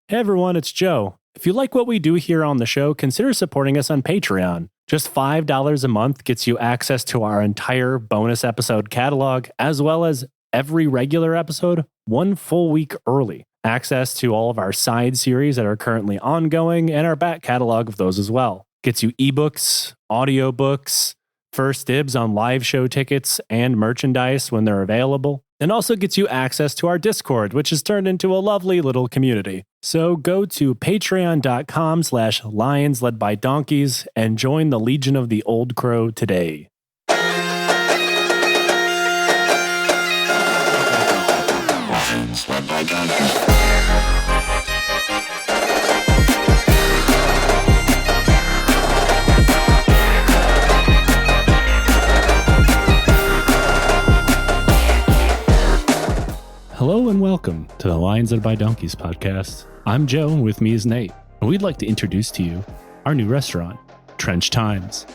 Hey everyone, it's Joe. If you like what we do here on the show, consider supporting us on Patreon. Just $5 a month gets you access to our entire bonus episode catalog, as well as every regular episode, one full week early. Access to all of our side series that are currently ongoing, and our back catalog of those as well. Gets you ebooks, audiobooks, first dibs on live show tickets and merchandise when they're available, and also gets you access to our Discord, which has turned into a lovely little community. So go to patreon.com/lions led by donkeys and join the Legion of the Old Crow today. Lions led by donkeys. Hello and welcome to the Lions Led by Donkeys podcast. I'm Joe, and with me is Nate, and we'd like to introduce to you our new restaurant, Trench Times.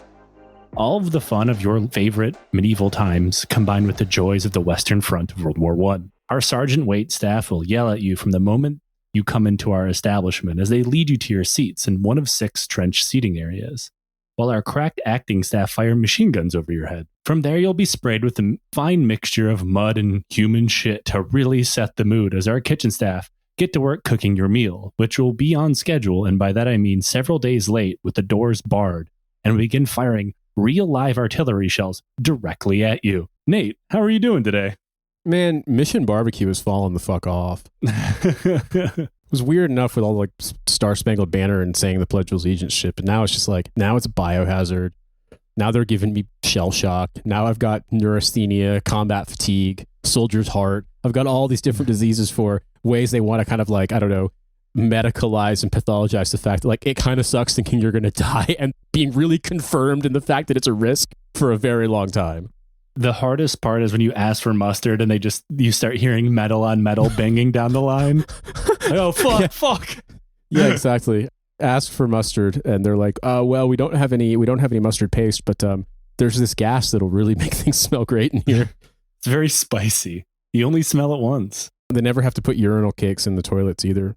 All of the fun of your favorite medieval times combined with the joys of the Western Front of World War I. Our sergeant wait staff will yell at you from the moment you come into our establishment as they lead you to your seats in one of 6 trench seating areas, while our cracked acting staff fire machine guns over your head. From there, you'll be sprayed with a fine mixture of mud and human shit to really set the mood as our kitchen staff get to work cooking your meal, which will be on schedule, and by that I mean several days late with the doors barred, and we begin firing real live artillery shells directly at you. Nate, how are you doing today? Man, Mission Barbecue has fallen the fuck off. It was weird enough with all like Star Spangled Banner and saying the Pledge of Allegiance shit, but now it's just like, now it's Biohazard. Now they're giving me shell shock. Now I've got neurasthenia, combat fatigue, soldier's heart. I've got all these different diseases for ways they want to kind of like, I don't know, medicalize and pathologize the fact that like it kind of sucks thinking you're going to die and being really confirmed in the fact that it's a risk for a very long time. The hardest part is when you ask for mustard and you start hearing metal on metal banging down the line. Like, oh, fuck, yeah. Fuck. Yeah, exactly. Ask for mustard and they're like, well, we don't have any mustard paste, but there's this gas that'll really make things smell great in here. It's very spicy. You only smell it once. They never have to put urinal cakes in the toilets either.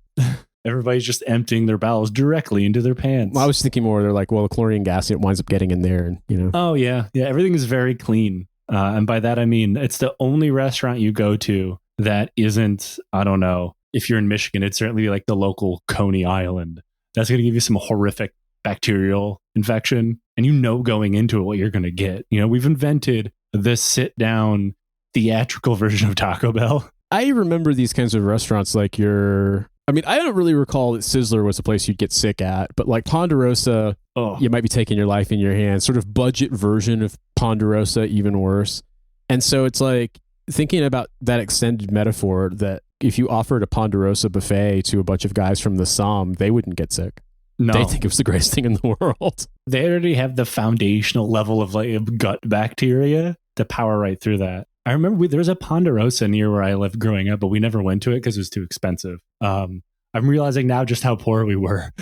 Everybody's just emptying their bowels directly into their pants. Well, I was thinking more, they're like, well, the chlorine gas, it winds up getting in there and, you know. Oh, yeah. Yeah, everything is very clean. And by that, I mean, it's the only restaurant you go to that isn't, I don't know, if you're in Michigan, it's certainly like the local Coney Island. That's going to give you some horrific bacterial infection. And you know going into it what you're going to get. You know, we've invented this sit-down theatrical version of Taco Bell. I remember these kinds of restaurants like I don't really recall that Sizzler was a place you'd get sick at, but like Ponderosa, you might be taking your life in your hands, sort of budget version of Ponderosa, even worse. And so it's like thinking about that extended metaphor that if you offered a Ponderosa buffet to a bunch of guys from the Somme, they wouldn't get sick. No. They think it was the greatest thing in the world. They already have the foundational level of like gut bacteria to power right through that. I remember there was a Ponderosa near where I lived growing up, but we never went to it because it was too expensive. I'm realizing now just how poor we were.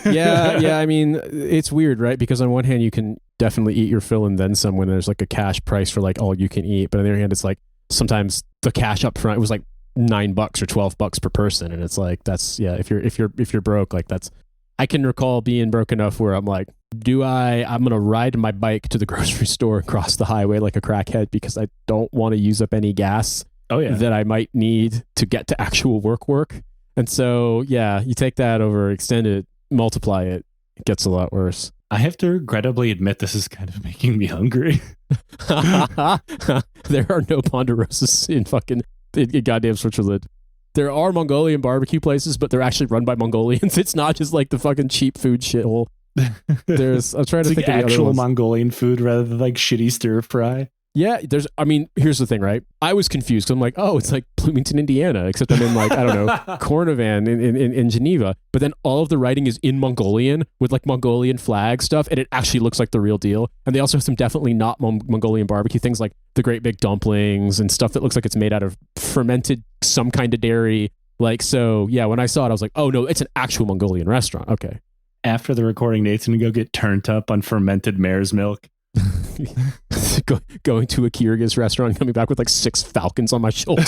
Yeah. I mean, it's weird, right? Because on one hand, you can definitely eat your fill and then some when there's like a cash price for like all you can eat. But on the other hand, it's like sometimes the cash up front, it was like $9 or $12 per person. And it's like, that's, yeah, if you're broke, like that's, I can recall being broke enough where I'm like, I'm going to ride my bike to the grocery store across the highway like a crackhead because I don't want to use up any gas that I might need to get to actual work. And so, yeah, you take that over, extend it, multiply it, it gets a lot worse. I have to regrettably admit this is kind of making me hungry. There are no Ponderosas in goddamn Switzerland. There are Mongolian barbecue places, but they're actually run by Mongolians. It's not just like the fucking cheap food shithole. I'm trying to think like of the actual Mongolian food rather than like shitty stir fry. Yeah, here's the thing, right? I was confused. I'm like, oh, it's like Bloomington, Indiana, except I'm in like, I don't know, Cordovan in Geneva. But then all of the writing is in Mongolian with like Mongolian flag stuff, and it actually looks like the real deal. And they also have some definitely not Mongolian barbecue things like the great big dumplings and stuff that looks like it's made out of fermented some kind of dairy. Like, so yeah, when I saw it, I was like, oh no, it's an actual Mongolian restaurant. Okay. After the recording, Nate's going to go get turned up on fermented mare's milk. Going to a Kyrgyz restaurant and coming back with like 6 falcons on my shoulders.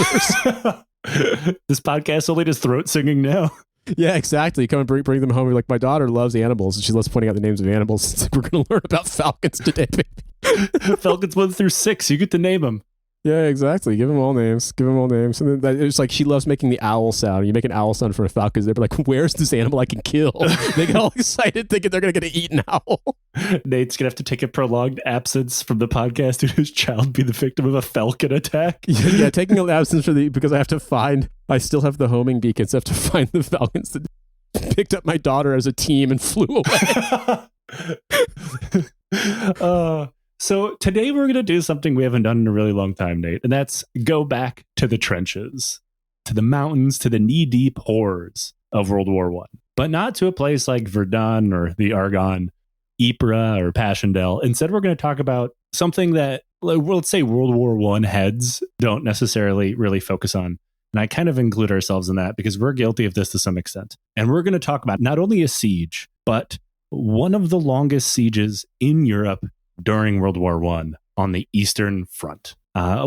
This podcast only does throat singing now. Yeah, exactly. You come and bring them home. You're like, my daughter loves animals, and she loves pointing out the names of animals. It's like, we're going to learn about falcons today, baby. Falcons 1 through 6. You get to name them. Yeah, exactly. Give them all names. And then it's like she loves making the owl sound. You make an owl sound for a falcon. They're like, where's this animal I can kill? They get all excited thinking they're going to get to eat an owl. Nate's going to have to take a prolonged absence from the podcast to his child be the victim of a falcon attack. Yeah, taking an absence because I still have the homing beacons. I have to find the falcons that picked up my daughter as a team and flew away. So today we're going to do something we haven't done in a really long time, Nate, and that's go back to the trenches, to the mountains, to the knee-deep horrors of World War I. But not to a place like Verdun or the Argonne, Ypres or Passchendaele. Instead, we're going to talk about something that, let's say, World War I heads don't necessarily really focus on. And I kind of include ourselves in that because we're guilty of this to some extent. And we're going to talk about not only a siege, but one of the longest sieges in Europe during World War I on the Eastern Front.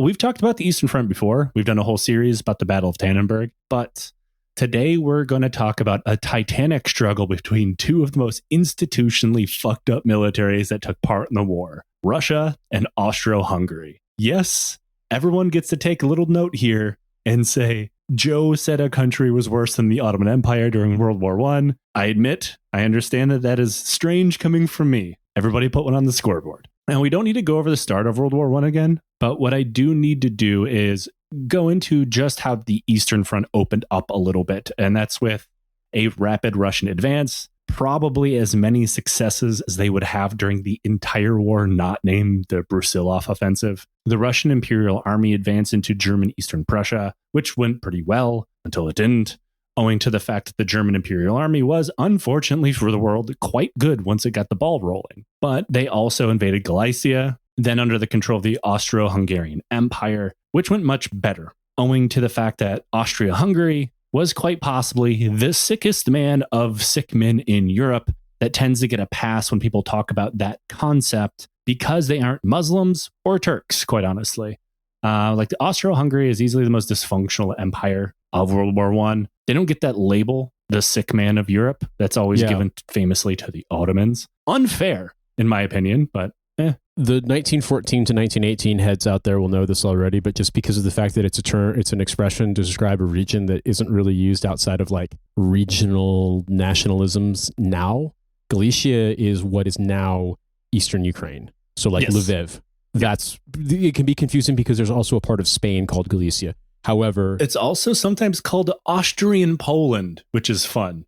We've talked about the Eastern Front before. We've done a whole series about the Battle of Tannenberg. But today we're going to talk about a titanic struggle between two of the most institutionally fucked up militaries that took part in the war, Russia and Austro-Hungary. Yes, everyone gets to take a little note here and say, Joe said a country was worse than the Ottoman Empire during World War I. I admit, I understand that is strange coming from me. Everybody put one on the scoreboard. And we don't need to go over the start of World War I again, but what I do need to do is go into just how the Eastern Front opened up a little bit, and that's with a rapid Russian advance, probably as many successes as they would have during the entire war, not named the Brusilov offensive. The Russian Imperial Army advanced into German Eastern Prussia, which went pretty well until it didn't, owing to the fact that the German Imperial Army was, unfortunately for the world, quite good once it got the ball rolling. But they also invaded Galicia, then under the control of the Austro-Hungarian Empire, which went much better, owing to the fact that Austria-Hungary was quite possibly the sickest man of sick men in Europe that tends to get a pass when people talk about that concept because they aren't Muslims or Turks, quite honestly. Like the Austro-Hungary is easily the most dysfunctional empire of World War I. They don't get that label, the sick man of Europe, that's always given famously to the Ottomans. Unfair, in my opinion, but The 1914 to 1918 heads out there will know this already, but just because of the fact that it's a term, it's an expression to describe a region that isn't really used outside of like regional nationalisms now. Galicia is what is now Eastern Ukraine. So like Lviv. It can be confusing because there's also a part of Spain called Galicia. However, it's also sometimes called Austrian Poland, which is fun.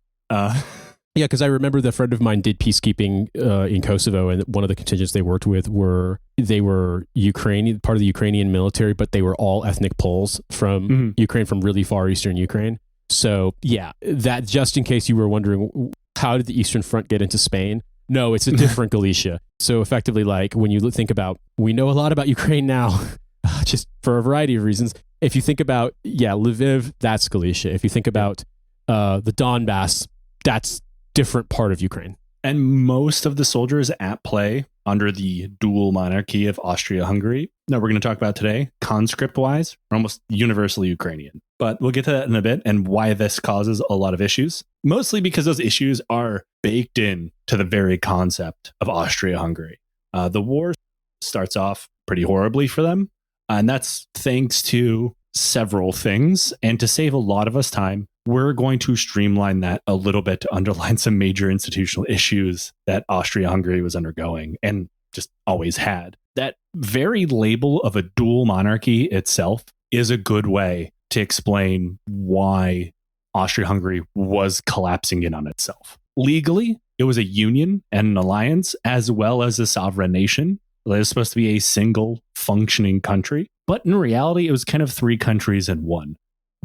Yeah, because I remember that a friend of mine did peacekeeping in Kosovo, and one of the contingents they worked with were Ukrainian, part of the Ukrainian military, but they were all ethnic Poles from Ukraine, from really far eastern Ukraine. So yeah, that just in case you were wondering, how did the Eastern Front get into Spain? No, it's a different Galicia. So effectively, like when you think about, we know a lot about Ukraine now, just for a variety of reasons. If you think about, Lviv, that's Galicia. If you think about the Donbass, that's different part of Ukraine. And most of the soldiers at play under the dual monarchy of Austria-Hungary that we're going to talk about today, conscript-wise, are almost universally Ukrainian. But we'll get to that in a bit and why this causes a lot of issues. Mostly because those issues are baked in to the very concept of Austria-Hungary. The war starts off pretty horribly for them. And that's thanks to several things. And to save a lot of us time, we're going to streamline that a little bit to underline some major institutional issues that Austria-Hungary was undergoing and just always had. That very label of a dual monarchy itself is a good way to explain why Austria-Hungary was collapsing in on itself. Legally, it was a union and an alliance, as well as a sovereign nation. It was supposed to be a single functioning country, but in reality, it was kind of three countries in one.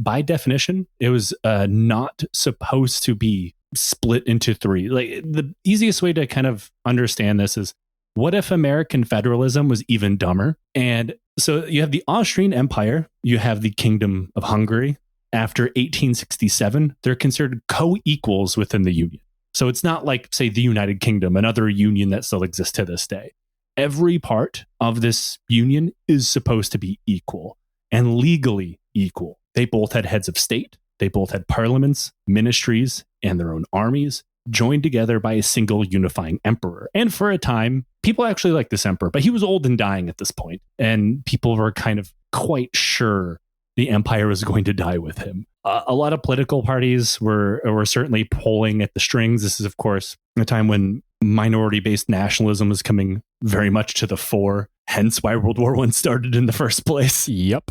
By definition, it was not supposed to be split into three. Like the easiest way to kind of understand this is, what if American federalism was even dumber? And so you have the Austrian Empire, you have the Kingdom of Hungary. After 1867, they're considered co-equals within the Union. So it's not like, say, the United Kingdom, another union that still exists to this day. Every part of this union is supposed to be equal and legally equal. They both had heads of state. They both had parliaments, ministries, and their own armies, joined together by a single unifying emperor. And for a time, people actually liked this emperor, but he was old and dying at this point, and people were kind of quite sure the empire was going to die with him. A lot of political parties were certainly pulling at the strings. This is, of course, a time when minority-based nationalism was coming very much to the fore, hence why World War I started in the first place. Yep.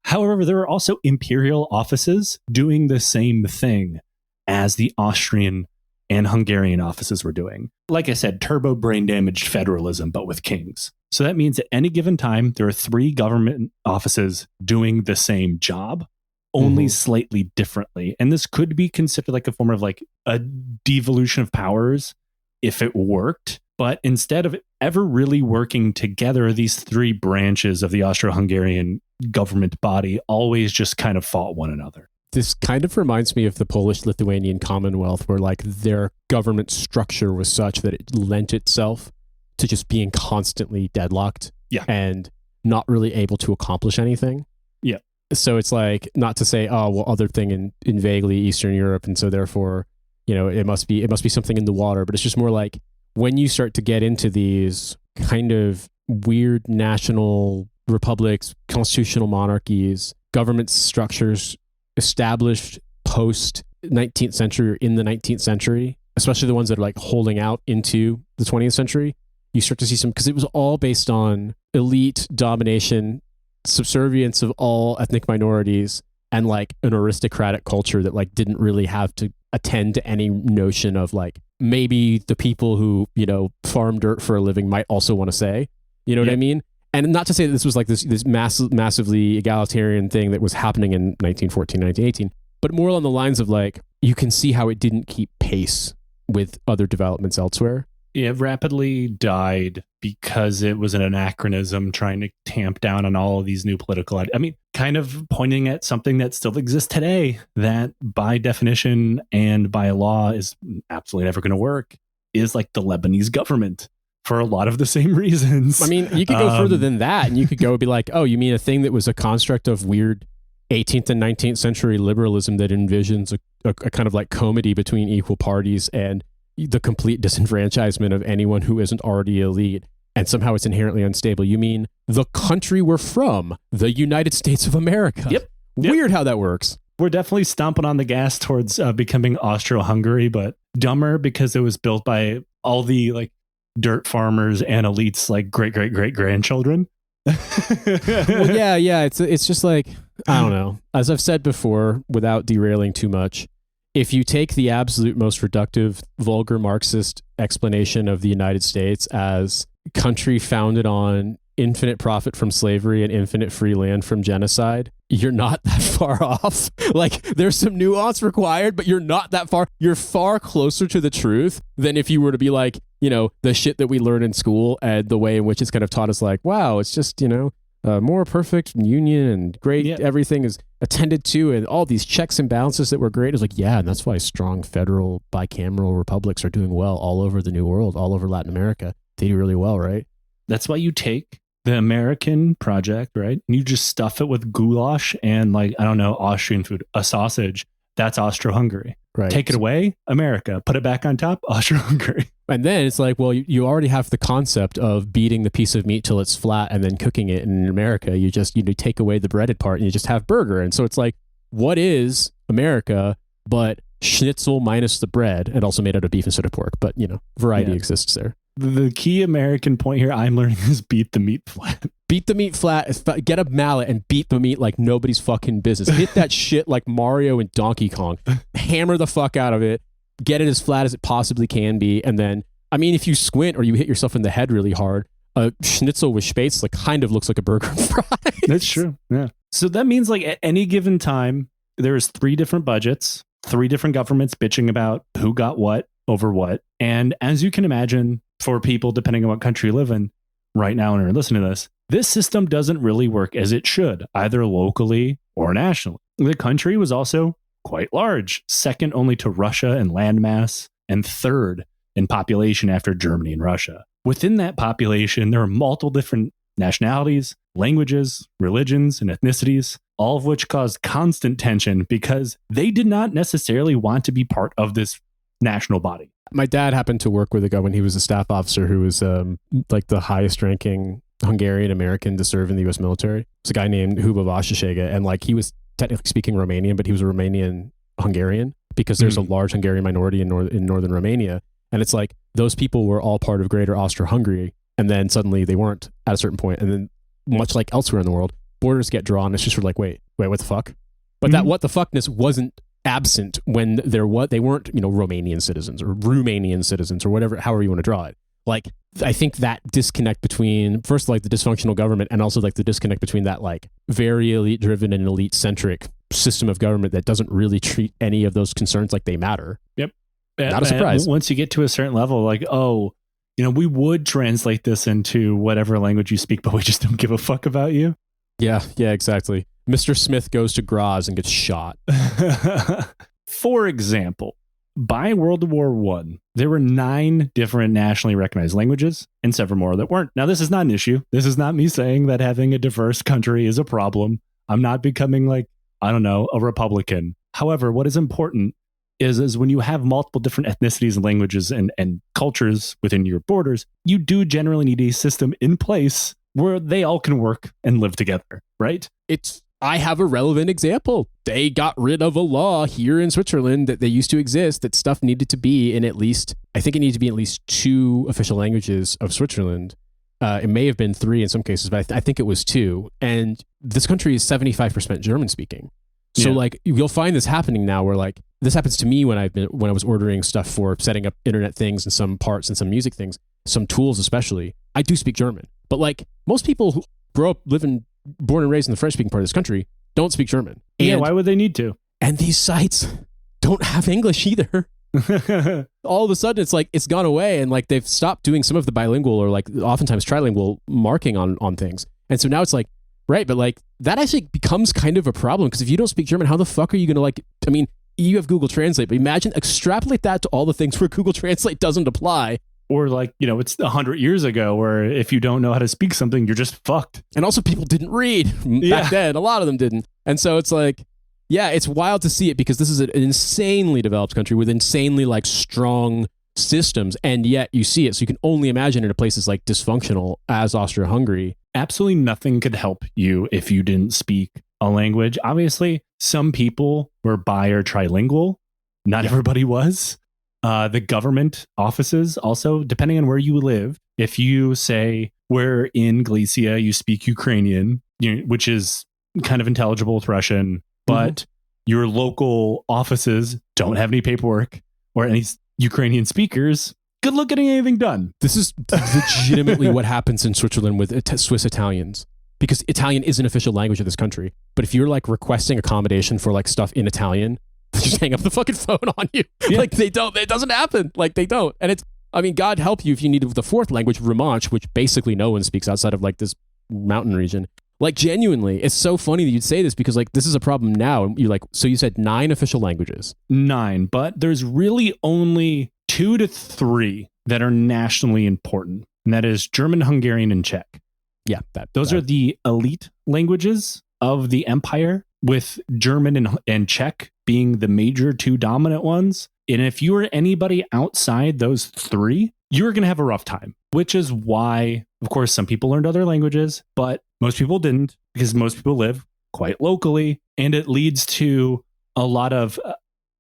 However, there were also imperial offices doing the same thing as the Austrian and Hungarian offices were doing. Like I said, turbo brain damaged federalism, but with kings. So that means at any given time, there are 3 government offices doing the same job, only slightly differently. And this could be considered like a form of like a devolution of powers if it worked. But instead of ever really working together, these 3 branches of the Austro-Hungarian government body always just kind of fought one another. This kind of reminds me of the Polish-Lithuanian Commonwealth, where like their government structure was such that it lent itself to just being constantly deadlocked and not really able to accomplish anything. Yeah. So it's like, not to say, oh, well, other thing in vaguely Eastern Europe, and so therefore, you know, it must be something in the water. But it's just more like when you start to get into these kind of weird national republics, constitutional monarchies, government structures established post 19th century or in the 19th century, especially the ones that are like holding out into the 20th century, you start to see some, because it was all based on elite domination, subservience of all ethnic minorities, and like an aristocratic culture that like didn't really have to attend to any notion of like maybe the people who, you know, farm dirt for a living might also want to say, you know what I mean? And not to say that this was like this massively egalitarian thing that was happening in 1914, 1918, but more along the lines of like, you can see how it didn't keep pace with other developments elsewhere. It rapidly died because it was an anachronism trying to tamp down on all of these new political... I mean, kind of pointing at something that still exists today that by definition and by law is absolutely never going to work, is like the Lebanese government for a lot of the same reasons. I mean, you could go further than that, and you could go and be like, oh, you mean a thing that was a construct of weird 18th and 19th century liberalism that envisions a kind of like comedy between equal parties and the complete disenfranchisement of anyone who isn't already elite, and somehow it's inherently unstable. You mean the country we're from, the United States of America. Yep. Weird how that works. We're definitely stomping on the gas towards becoming Austro-Hungary, but dumber because it was built by all the like dirt farmers and elites, like great-great-great-grandchildren. Well, yeah. It's just like, I don't know. As I've said before, without derailing too much, if you take the absolute most reductive, vulgar Marxist explanation of the United States as country founded on infinite profit from slavery and infinite free land from genocide, you're not that far off. Like, there's some nuance required, but you're not that far. You're far closer to the truth than if you were to be like, you know, the shit that we learn in school and the way in which it's kind of taught us like, wow, it's just, you know, more perfect union and great. Yeah. Everything is attended to and all these checks and balances that were great. It's like, yeah, and that's why strong federal bicameral republics are doing well all over the New World, all over Latin America. They do really well, right? That's why you take the American project, right? And you just stuff it with goulash and like, I don't know, Austrian food, a sausage. That's Austro-Hungary. Right. Take it away, America. Put it back on top, Austro-Hungary. And then it's like, well, you already have the concept of beating the piece of meat till it's flat and then cooking it. And in America, you take away the breaded part and you just have burger. And so it's like, what is America but schnitzel minus the bread, and also made out of beef instead of pork? But, you know, variety exists there. The key American point here I'm learning is beat the meat flat. Beat the meat flat. Get a mallet and beat the meat like nobody's fucking business. Hit that shit like Mario and Donkey Kong. Hammer the fuck out of it. Get it as flat as it possibly can be. And then, I mean, if you squint or you hit yourself in the head really hard, a schnitzel with spätzle kind of looks like a burger and fries. That's true. Yeah. So that means like at any given time, there's 3 different budgets, 3 different governments bitching about who got what over what. And as you can imagine, for people, depending on what country you live in right now and are listening to this system doesn't really work as it should, either locally or nationally. The country was also quite large, second only to Russia in landmass, and third in population after Germany and Russia. Within that population, there are multiple different nationalities, languages, religions, and ethnicities, all of which caused constant tension because they did not necessarily want to be part of this national body. My dad happened to work with a guy when he was a staff officer who was like the highest ranking Hungarian American to serve in the U.S. military. It's a guy named Huba Vasasega, and like he was technically speaking Romanian, but he was a Romanian Hungarian because there's a large Hungarian minority in northern Romania. And it's like those people were all part of Greater Austro-Hungary, and then suddenly they weren't at a certain point. And then much like elsewhere in the world, borders get drawn. It's just sort of like, wait, what the fuck? But that what the fuckness wasn't absent when they weren't, Romanian citizens or Romanian citizens or whatever, however you want to draw it. Like, I think that disconnect between first, like the dysfunctional government, and also like the disconnect between that like very elite driven and elite centric system of government that doesn't really treat any of those concerns like they matter. Yep. Not a surprise. Once you get to a certain level, like, we would translate this into whatever language you speak, but we just don't give a fuck about you. Yeah, exactly. Mr. Smith goes to Graz and gets shot. For example, by World War I, there were 9 different nationally recognized languages and several more that weren't. Now, this is not an issue. This is not me saying that having a diverse country is a problem. I'm not becoming like, a Republican. However, what is important is when you have multiple different ethnicities and languages and cultures within your borders, you do generally need a system in place where they all can work and live together, right? I have a relevant example. They got rid of a law here in Switzerland that they used to exist that stuff needed to be in at least 2 official languages of Switzerland. It may have been 3 in some cases, but I think it was 2. And this country is 75% German speaking. So like you'll find this happening now where like this happens to me when I was ordering stuff for setting up internet things and some parts and some music things, some tools especially. I do speak German, but like most people who grow up born and raised in the French speaking part of this country don't speak German. And, why would they need to? And these sites don't have English either. All of a sudden it's like it's gone away, and like they've stopped doing some of the bilingual or like oftentimes trilingual marking on things. And so now it's like, right, but like that actually becomes kind of a problem, because if you don't speak German, how the fuck are you going to you have Google Translate, but imagine extrapolate that to all the things where Google Translate doesn't apply. Or like, it's 100 years ago where if you don't know how to speak something, you're just fucked. And also people didn't read back then. A lot of them didn't. And so it's like, yeah, it's wild to see it because this is an insanely developed country with insanely like strong systems. And yet you see it. So you can only imagine in a place as like dysfunctional as Austria-Hungary. Absolutely nothing could help you if you didn't speak a language. Obviously, some people were bi or trilingual. Not everybody was. The government offices also, depending on where you live, if you say we're in Galicia, you speak Ukrainian, which is kind of intelligible with Russian, but your local offices don't have any paperwork or any Ukrainian speakers, good luck getting anything done. This is legitimately what happens in Switzerland with Swiss Italians, because Italian is an official language of this country. But if you're like requesting accommodation for like stuff in Italian, they just hang up the fucking phone on you. Yeah. Like they don't, it doesn't happen. Like they don't. And God help you if you need the 4th language, Romansh, which basically no one speaks outside of like this mountain region. Like genuinely, it's so funny that you'd say this because like this is a problem now. And so you said 9 official languages. 9, but there's really only 2 to 3 that are nationally important. And that is German, Hungarian, and Czech. Yeah. Those are the elite languages of the empire, with German and Czech being the major 2 dominant ones. And if you were anybody outside those 3, you were going to have a rough time, which is why, of course, some people learned other languages, but most people didn't, because most people live quite locally. And it leads to a lot of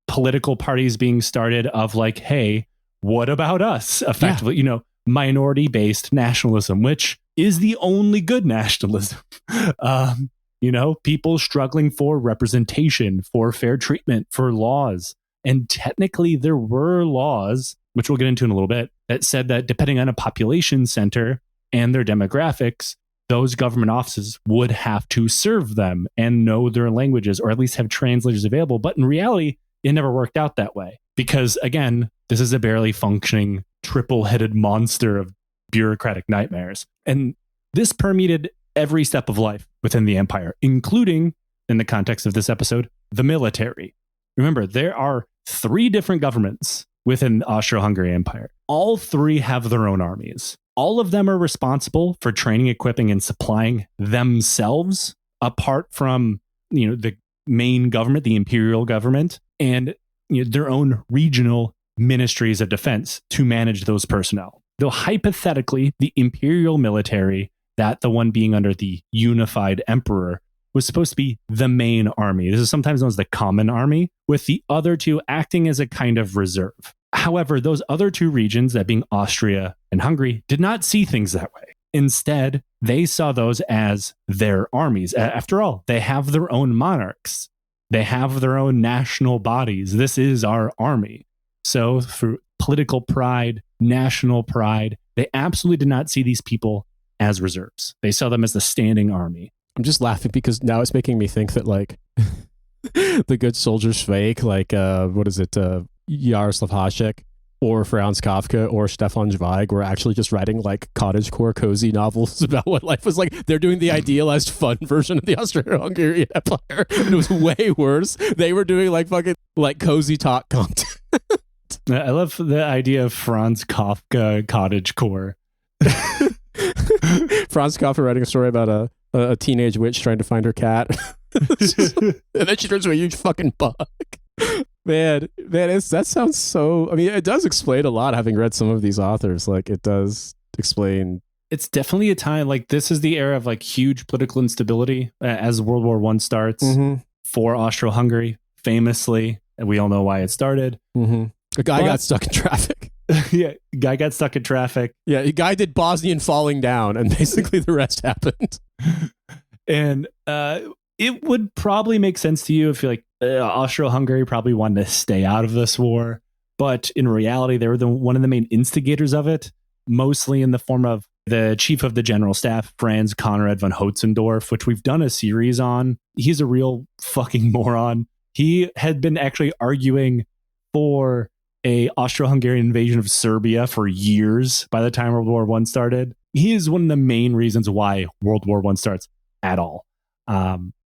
political parties being started of like, hey, what about us? Effectively, minority-based nationalism, which is the only good nationalism. People struggling for representation, for fair treatment, for laws. And technically there were laws, which we'll get into in a little bit, that said that depending on a population center and their demographics, those government offices would have to serve them and know their languages, or at least have translators available. But in reality, it never worked out that way. Because again, this is a barely functioning triple-headed monster of bureaucratic nightmares. And this permeated every step of life within the empire, including, in the context of this episode, the military. Remember, there are 3 different governments within the Austro-Hungarian Empire. All 3 have their own armies. All of them are responsible for training, equipping, and supplying themselves, apart from the main government, the imperial government, and their own regional ministries of defense to manage those personnel. Though hypothetically, the imperial military, that the one being under the unified emperor, was supposed to be the main army. This is sometimes known as the common army, with the other two acting as a kind of reserve. However, those other two regions, that being Austria and Hungary, did not see things that way. Instead, they saw those as their armies. After all, they have their own monarchs. They have their own national bodies. This is our army. So for political pride, national pride, they absolutely did not see these people as reserves. They saw them as the standing army. I'm just laughing because now it's making me think that like the good soldiers fake, like what is it, Jaroslav Hasek or Franz Kafka or Stefan Zweig were actually just writing like cottagecore cozy novels about what life was like. They're doing the idealized fun version of the Austro-Hungarian Empire. And it was way worse. They were doing like fucking like cozy talk content. I love the idea of Franz Kafka cottagecore. Franz Kafka writing a story about a teenage witch trying to find her cat. And then she turns into a huge fucking bug. Man, that sounds so... I mean, it does explain a lot, having read some of these authors. Like, it does explain... It's definitely a time, like, this is the era of, like, huge political instability as World War I starts for Austro-Hungary, famously. And we all know why it started. Mm-hmm. A guy got stuck in traffic. Yeah, guy got stuck in traffic. Yeah, a guy did Bosnian falling down, and basically the rest happened. And it would probably make sense to you if you're like, Austro-Hungary probably wanted to stay out of this war. But in reality, they were one of the main instigators of it, mostly in the form of the chief of the general staff, Franz Conrad von Hotzendorf, which we've done a series on. He's a real fucking moron. He had been actually arguing for a Austro-Hungarian invasion of Serbia for years by the time World War I started. He is one of the main reasons why World War I starts at all.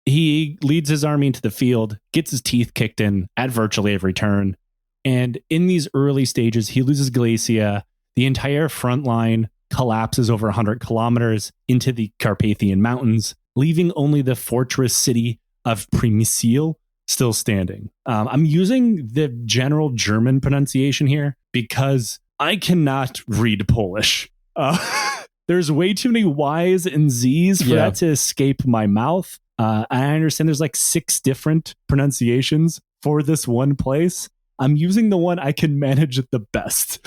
He leads his army into the field, gets his teeth kicked in at virtually every turn. And in these early stages, he loses Galicia. The entire front line collapses over 100 kilometers into the Carpathian Mountains, leaving only the fortress city of Przemysl still standing. I'm using the general German pronunciation here because I cannot read Polish. There's way too many Y's and Z's for that to escape my mouth. I understand there's like 6 different pronunciations for this one place. I'm using the one I can manage the best.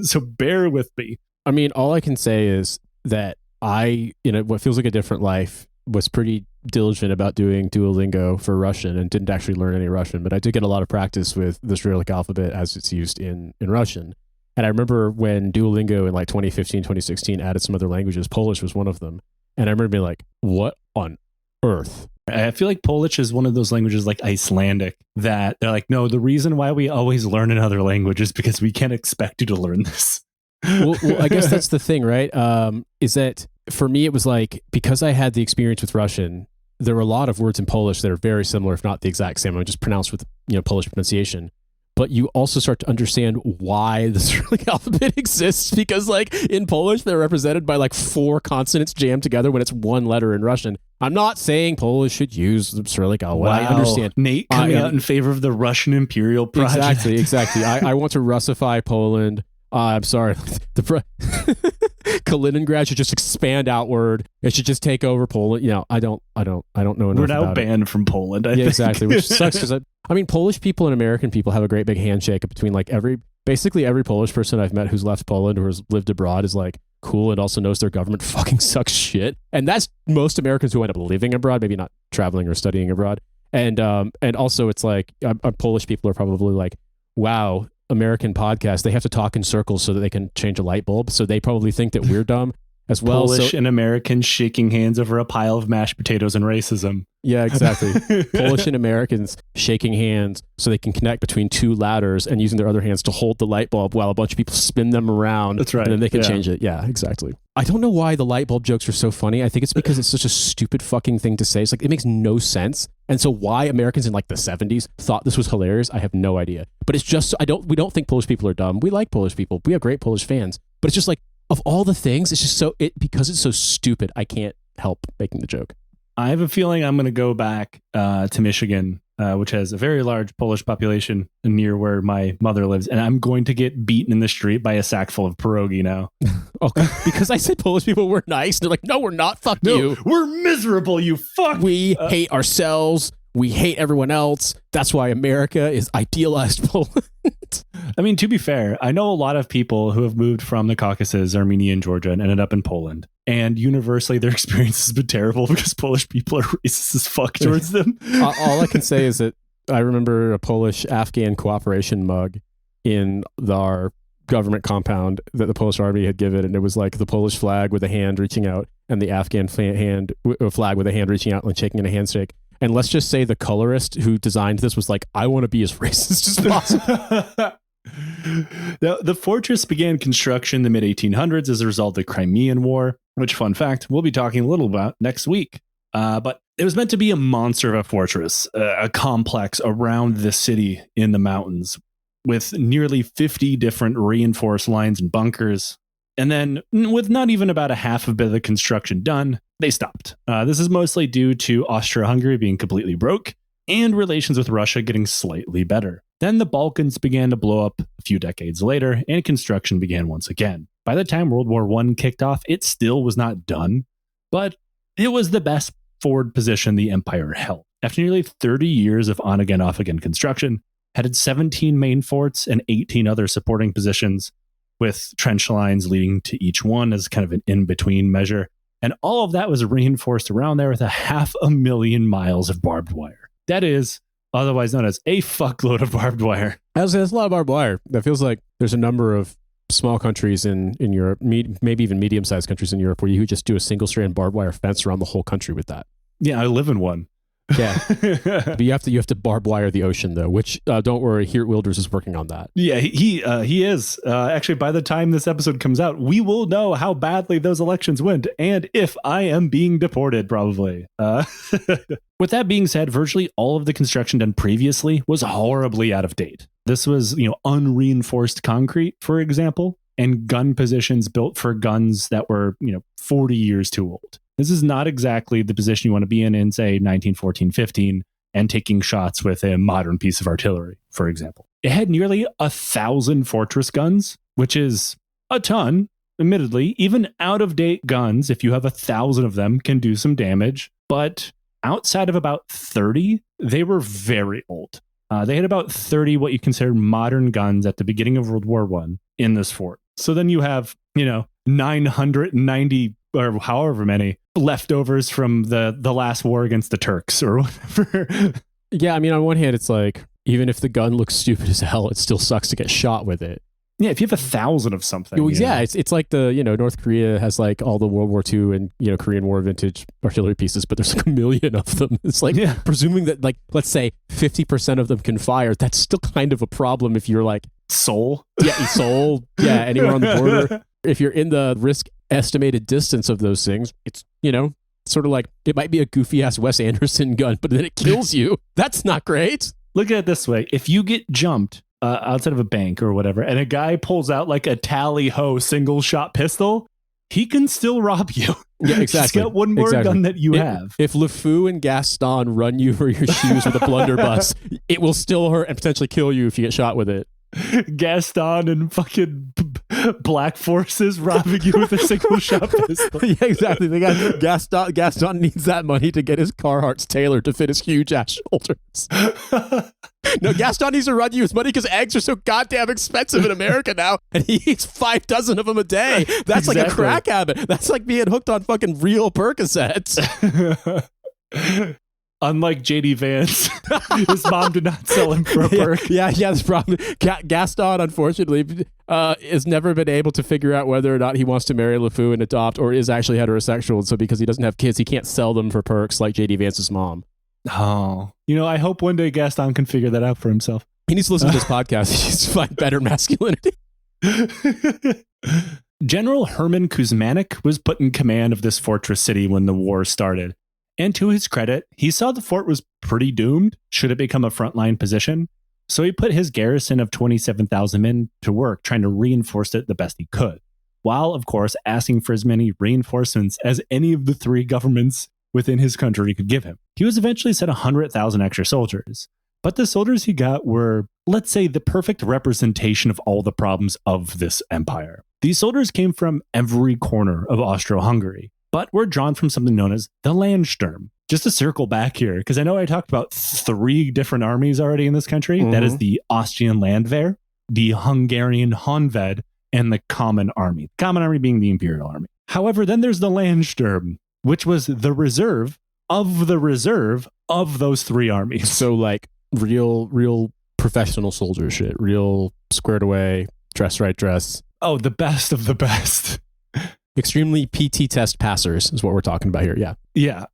So bear with me. I mean, all I can say is that I, what feels like a different life, was pretty diligent about doing Duolingo for Russian and didn't actually learn any Russian, but I did get a lot of practice with the Cyrillic alphabet as it's used in Russian. And I remember when Duolingo in like 2015, 2016 added some other languages, Polish was one of them. And I remember being like, what on earth? I feel like Polish is one of those languages like Icelandic that they're like, no, the reason why we always learn another language is because we can't expect you to learn this. well, I guess that's the thing, right? Is that for me, it was like, because I had the experience with Russian, there were a lot of words in Polish that are very similar, if not the exact same. I'm just pronounced with, Polish pronunciation. But you also start to understand why the Cyrillic alphabet exists, because like in Polish, they're represented by like 4 consonants jammed together when it's one letter in Russian. I'm not saying Polish should use the Cyrillic alphabet. Wow. I understand. Nate coming out in favor of the Russian Imperial project. Exactly. I want to Russify Poland. I'm sorry. Kaliningrad should just expand outward. It should just take over Poland. I don't know enough. We're now about banned from Poland. I think. Exactly, which sucks because I mean, Polish people and American people have a great big handshake between like basically every Polish person I've met who's left Poland or has lived abroad is like cool and also knows their government fucking sucks shit. And that's most Americans who end up living abroad, maybe not traveling or studying abroad. And also it's like Polish people are probably like, wow, American podcast, they have to talk in circles so that they can change a light bulb. So they probably think that we're dumb as well. Polish and Americans shaking hands over a pile of mashed potatoes and racism. Yeah, exactly. Polish and Americans shaking hands so they can connect between 2 ladders and using their other hands to hold the light bulb while a bunch of people spin them around. That's right. And then they can change it. Yeah, exactly. I don't know why the light bulb jokes are so funny. I think it's because it's such a stupid fucking thing to say. It's like, it makes no sense. And so why Americans in like the 70s thought this was hilarious, I have no idea. But it's just, we don't think Polish people are dumb. We like Polish people. We have great Polish fans. But it's just like, of all the things, it's just because it's so stupid, I can't help making the joke. I have a feeling I'm going to go back to Michigan, which has a very large Polish population near where my mother lives, and I'm going to get beaten in the street by a sack full of pierogi now. Okay, because I said Polish people were nice. They're like, no, we're not. Fuck you. We're miserable, you fuck. We hate ourselves. We hate everyone else. That's why America is idealized Poland. I mean, to be fair, I know a lot of people who have moved from the Caucasus, Armenia, and Georgia and ended up in Poland. And universally, their experience has been terrible because Polish people are racist as fuck towards them. All I can say is that I remember a Polish-Afghan cooperation mug in our government compound that the Polish army had given. And it was like the Polish flag with a hand reaching out and the Afghan flag with a hand reaching out and shaking in a handshake. And let's just say the colorist who designed this was like, I want to be as racist as possible. Now, the fortress began construction in the mid-1800s as a result of the Crimean War, which, fun fact, we'll be talking a little about next week. But it was meant to be a monster of a fortress, a complex around the city in the mountains with nearly 50 different reinforced lines and bunkers. And then with not even about a half a bit of the construction done, they stopped. This is mostly due to Austro-Hungary being completely broke and relations with Russia getting slightly better. Then the Balkans began to blow up a few decades later, and construction began once again. By the time World War I kicked off, it still was not done, but it was the best forward position the empire held. After nearly 30 years of on-again, off-again construction, it had 17 main forts and 18 other supporting positions, with trench lines leading to each one as kind of an in-between measure. And all of that was reinforced around there with 500,000 miles of barbed wire. That is otherwise known as a fuckload of barbed wire. That's a lot of barbed wire. That feels like there's a number of small countries in Europe, maybe even medium-sized countries in Europe, where you just do a single-strand barbed wire fence around the whole country with that. Yeah, I live in one. Yeah, but you have to barbed wire the ocean though, which don't worry, Geert Wilders is working on that. Yeah, he is. Actually, by the time this episode comes out, we will know how badly those elections went and if I am being deported, probably. With that being said, virtually all of the construction done previously was horribly out of date. This was, unreinforced concrete, for example, and gun positions built for guns that were, 40 years too old. This is not exactly the position you want to be in, say, 1914-15, and taking shots with a modern piece of artillery, for example. It had nearly 1,000 fortress guns, which is a ton. Admittedly, even out-of-date guns, if you have 1,000 of them, can do some damage. But outside of about 30, they were very old. They had about 30 what you consider modern guns at the beginning of World War I in this fort. So then you have, 990 or however many leftovers from the last war against the Turks or whatever. Yeah, I mean, on one hand, it's like, even if the gun looks stupid as hell, it still sucks to get shot with it. Yeah, if you have 1,000 of something. Well, yeah, it's like the, North Korea has like all the World War II and, Korean War vintage artillery pieces, but there's like 1 million of them. It's like, presuming that, like, let's say 50% of them can fire, that's still kind of a problem if you're like... Seoul? Yeah, Seoul. Yeah, anywhere on the border. If you're in the risk estimated distance of those things, it's, sort of like, it might be a goofy-ass Wes Anderson gun, but then it kills you. That's not great. Look at it this way. If you get jumped outside of a bank or whatever, and a guy pulls out like a tally-ho single-shot pistol, he can still rob you. Yeah, exactly. He's got one more gun that you have. If LeFou and Gaston run you for your shoes with a blunderbuss, it will still hurt and potentially kill you if you get shot with it. Gaston and fucking Black Forces robbing you with a single shot pistol. Yeah, exactly. They got Gaston needs that money to get his Carhartts tailored to fit his huge ass shoulders. No, Gaston needs to run you his money because eggs are so goddamn expensive in America now, and he eats 6 of them a day. That's like a crack habit. That's like being hooked on fucking real Percocets. Unlike JD Vance, his mom did not sell him for a perk. Yeah, that's problem. Gaston, unfortunately, has never been able to figure out whether or not he wants to marry LeFou and adopt, or is actually heterosexual. So because he doesn't have kids, he can't sell them for perks like JD Vance's mom. Oh, I hope one day Gaston can figure that out for himself. He needs to listen to this podcast. He needs to find better masculinity. General Herman Kuzmanik was put in command of this fortress city when the war started. And to his credit, he saw the fort was pretty doomed should it become a frontline position. So he put his garrison of 27,000 men to work trying to reinforce it the best he could. while, of course, asking for as many reinforcements as any of the three governments within his country could give him. He was eventually sent 100,000 extra soldiers, but the soldiers he got were, let's say, the perfect representation of all the problems of this empire. These soldiers came from every corner of Austro-Hungary, but were drawn from something known as the Landsturm. Just to circle back here, because I know I talked about 3 different armies already in this country. That is the Austrian Landwehr, the Hungarian Honved, and the Common Army. The Common Army being the Imperial Army. However, then there's the Landsturm, which was the reserve of those 3 armies. So like real professional soldier shit, real squared away, dress right dress. Oh, the best of the best. Extremely PT test passers is what we're talking about here. Yeah. Yeah.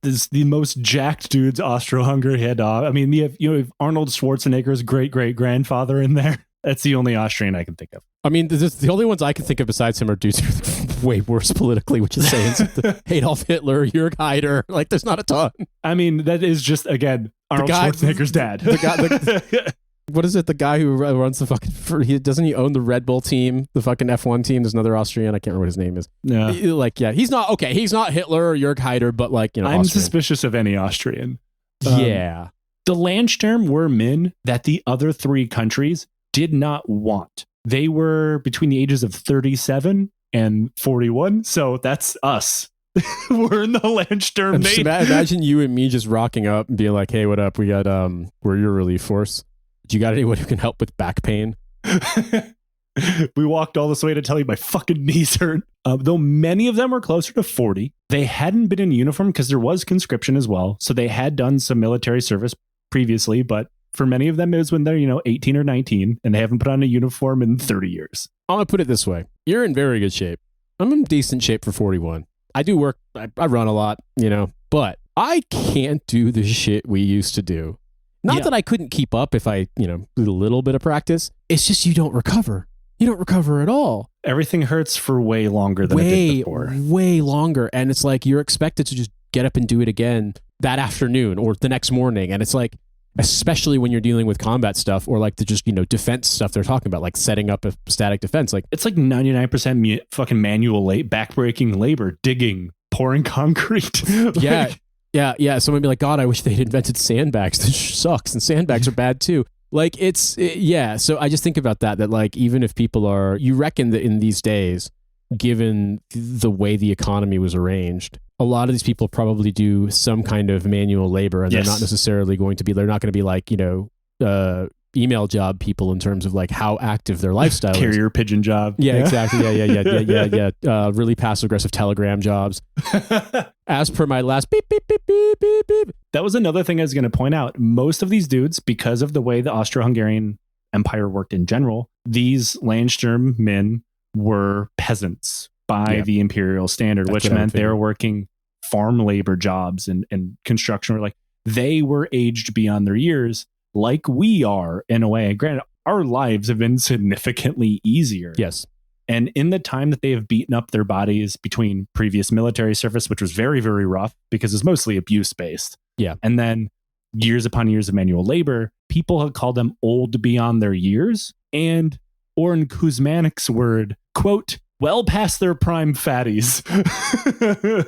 This the most jacked dudes Austro-Hungary had. I mean, you have Arnold Schwarzenegger's great-great-grandfather in there. That's the only Austrian I can think of. I mean, the only ones I can think of besides him are dudes who are way worse politically, which is saying Adolf Hitler, Jörg Haider. Like, there's not a ton. I mean, that is just, again, Arnold Schwarzenegger's dad. What is it? The guy who runs the fucking... Doesn't he own the Red Bull team? The fucking F1 team? There's another Austrian. I can't remember what his name is. Yeah. Like, yeah. He's not... Okay, he's not Hitler or Jörg Haider, but like, you know, I'm Austrian. suspicious of any Austrian. Yeah. The Landsturm were men that the other 3 countries did not want. They were between the ages of 37 and 41. So that's us. We're in the Landsturm. Imagine you and me just rocking up and being like, hey, what up? We got, we're your relief force. Do you got anyone who can help with back pain? We walked all this way to tell you my fucking knees hurt. Though many of them were closer to 40, they hadn't been in uniform because there was conscription as well. So they had done some military service previously, but for many of them, it was when they're, 18 or 19 and they haven't put on a uniform in 30 years. I'm going to put it this way. You're in very good shape. I'm in decent shape for 41. I do work. I run a lot, but I can't do the shit we used to do. Not that I couldn't keep up if I, did a little bit of practice. It's just you don't recover. You don't recover at all. Everything hurts for way longer than it did before. Way longer. And it's like you're expected to just get up and do it again that afternoon or the next morning. And it's like, especially when you're dealing with combat stuff or like the just, defense stuff they're talking about, like setting up a static defense. Like it's like 99% fucking manual backbreaking labor, digging, pouring concrete. Yeah. Yeah. Someone be like, God, I wish they'd invented sandbags. This sucks. And sandbags are bad too. Like so I just think about that like, even if people you reckon that in these days, given the way the economy was arranged, a lot of these people probably do some kind of manual labor and they're not necessarily they're not going to be like, email job people in terms of like how active their lifestyle is. Carrier pigeon job. Yeah, exactly. Yeah. Really passive aggressive telegram jobs. As per my last beep, beep, beep, beep, beep, beep. That was another thing I was going to point out. Most of these dudes, because of the way the Austro-Hungarian Empire worked in general, these Landsturm men were peasants by the imperial standard, which meant they were working farm labor jobs and construction. Like they were aged beyond their years, like we are in a way. Granted, our lives have been significantly easier. Yes. And in the time that they have beaten up their bodies between previous military service, which was very, very rough because it's mostly abuse based. Yeah. And then years upon years of manual labor, people have called them old beyond their years. And Orrin Kuzmanik's word, quote, well past their prime fatties.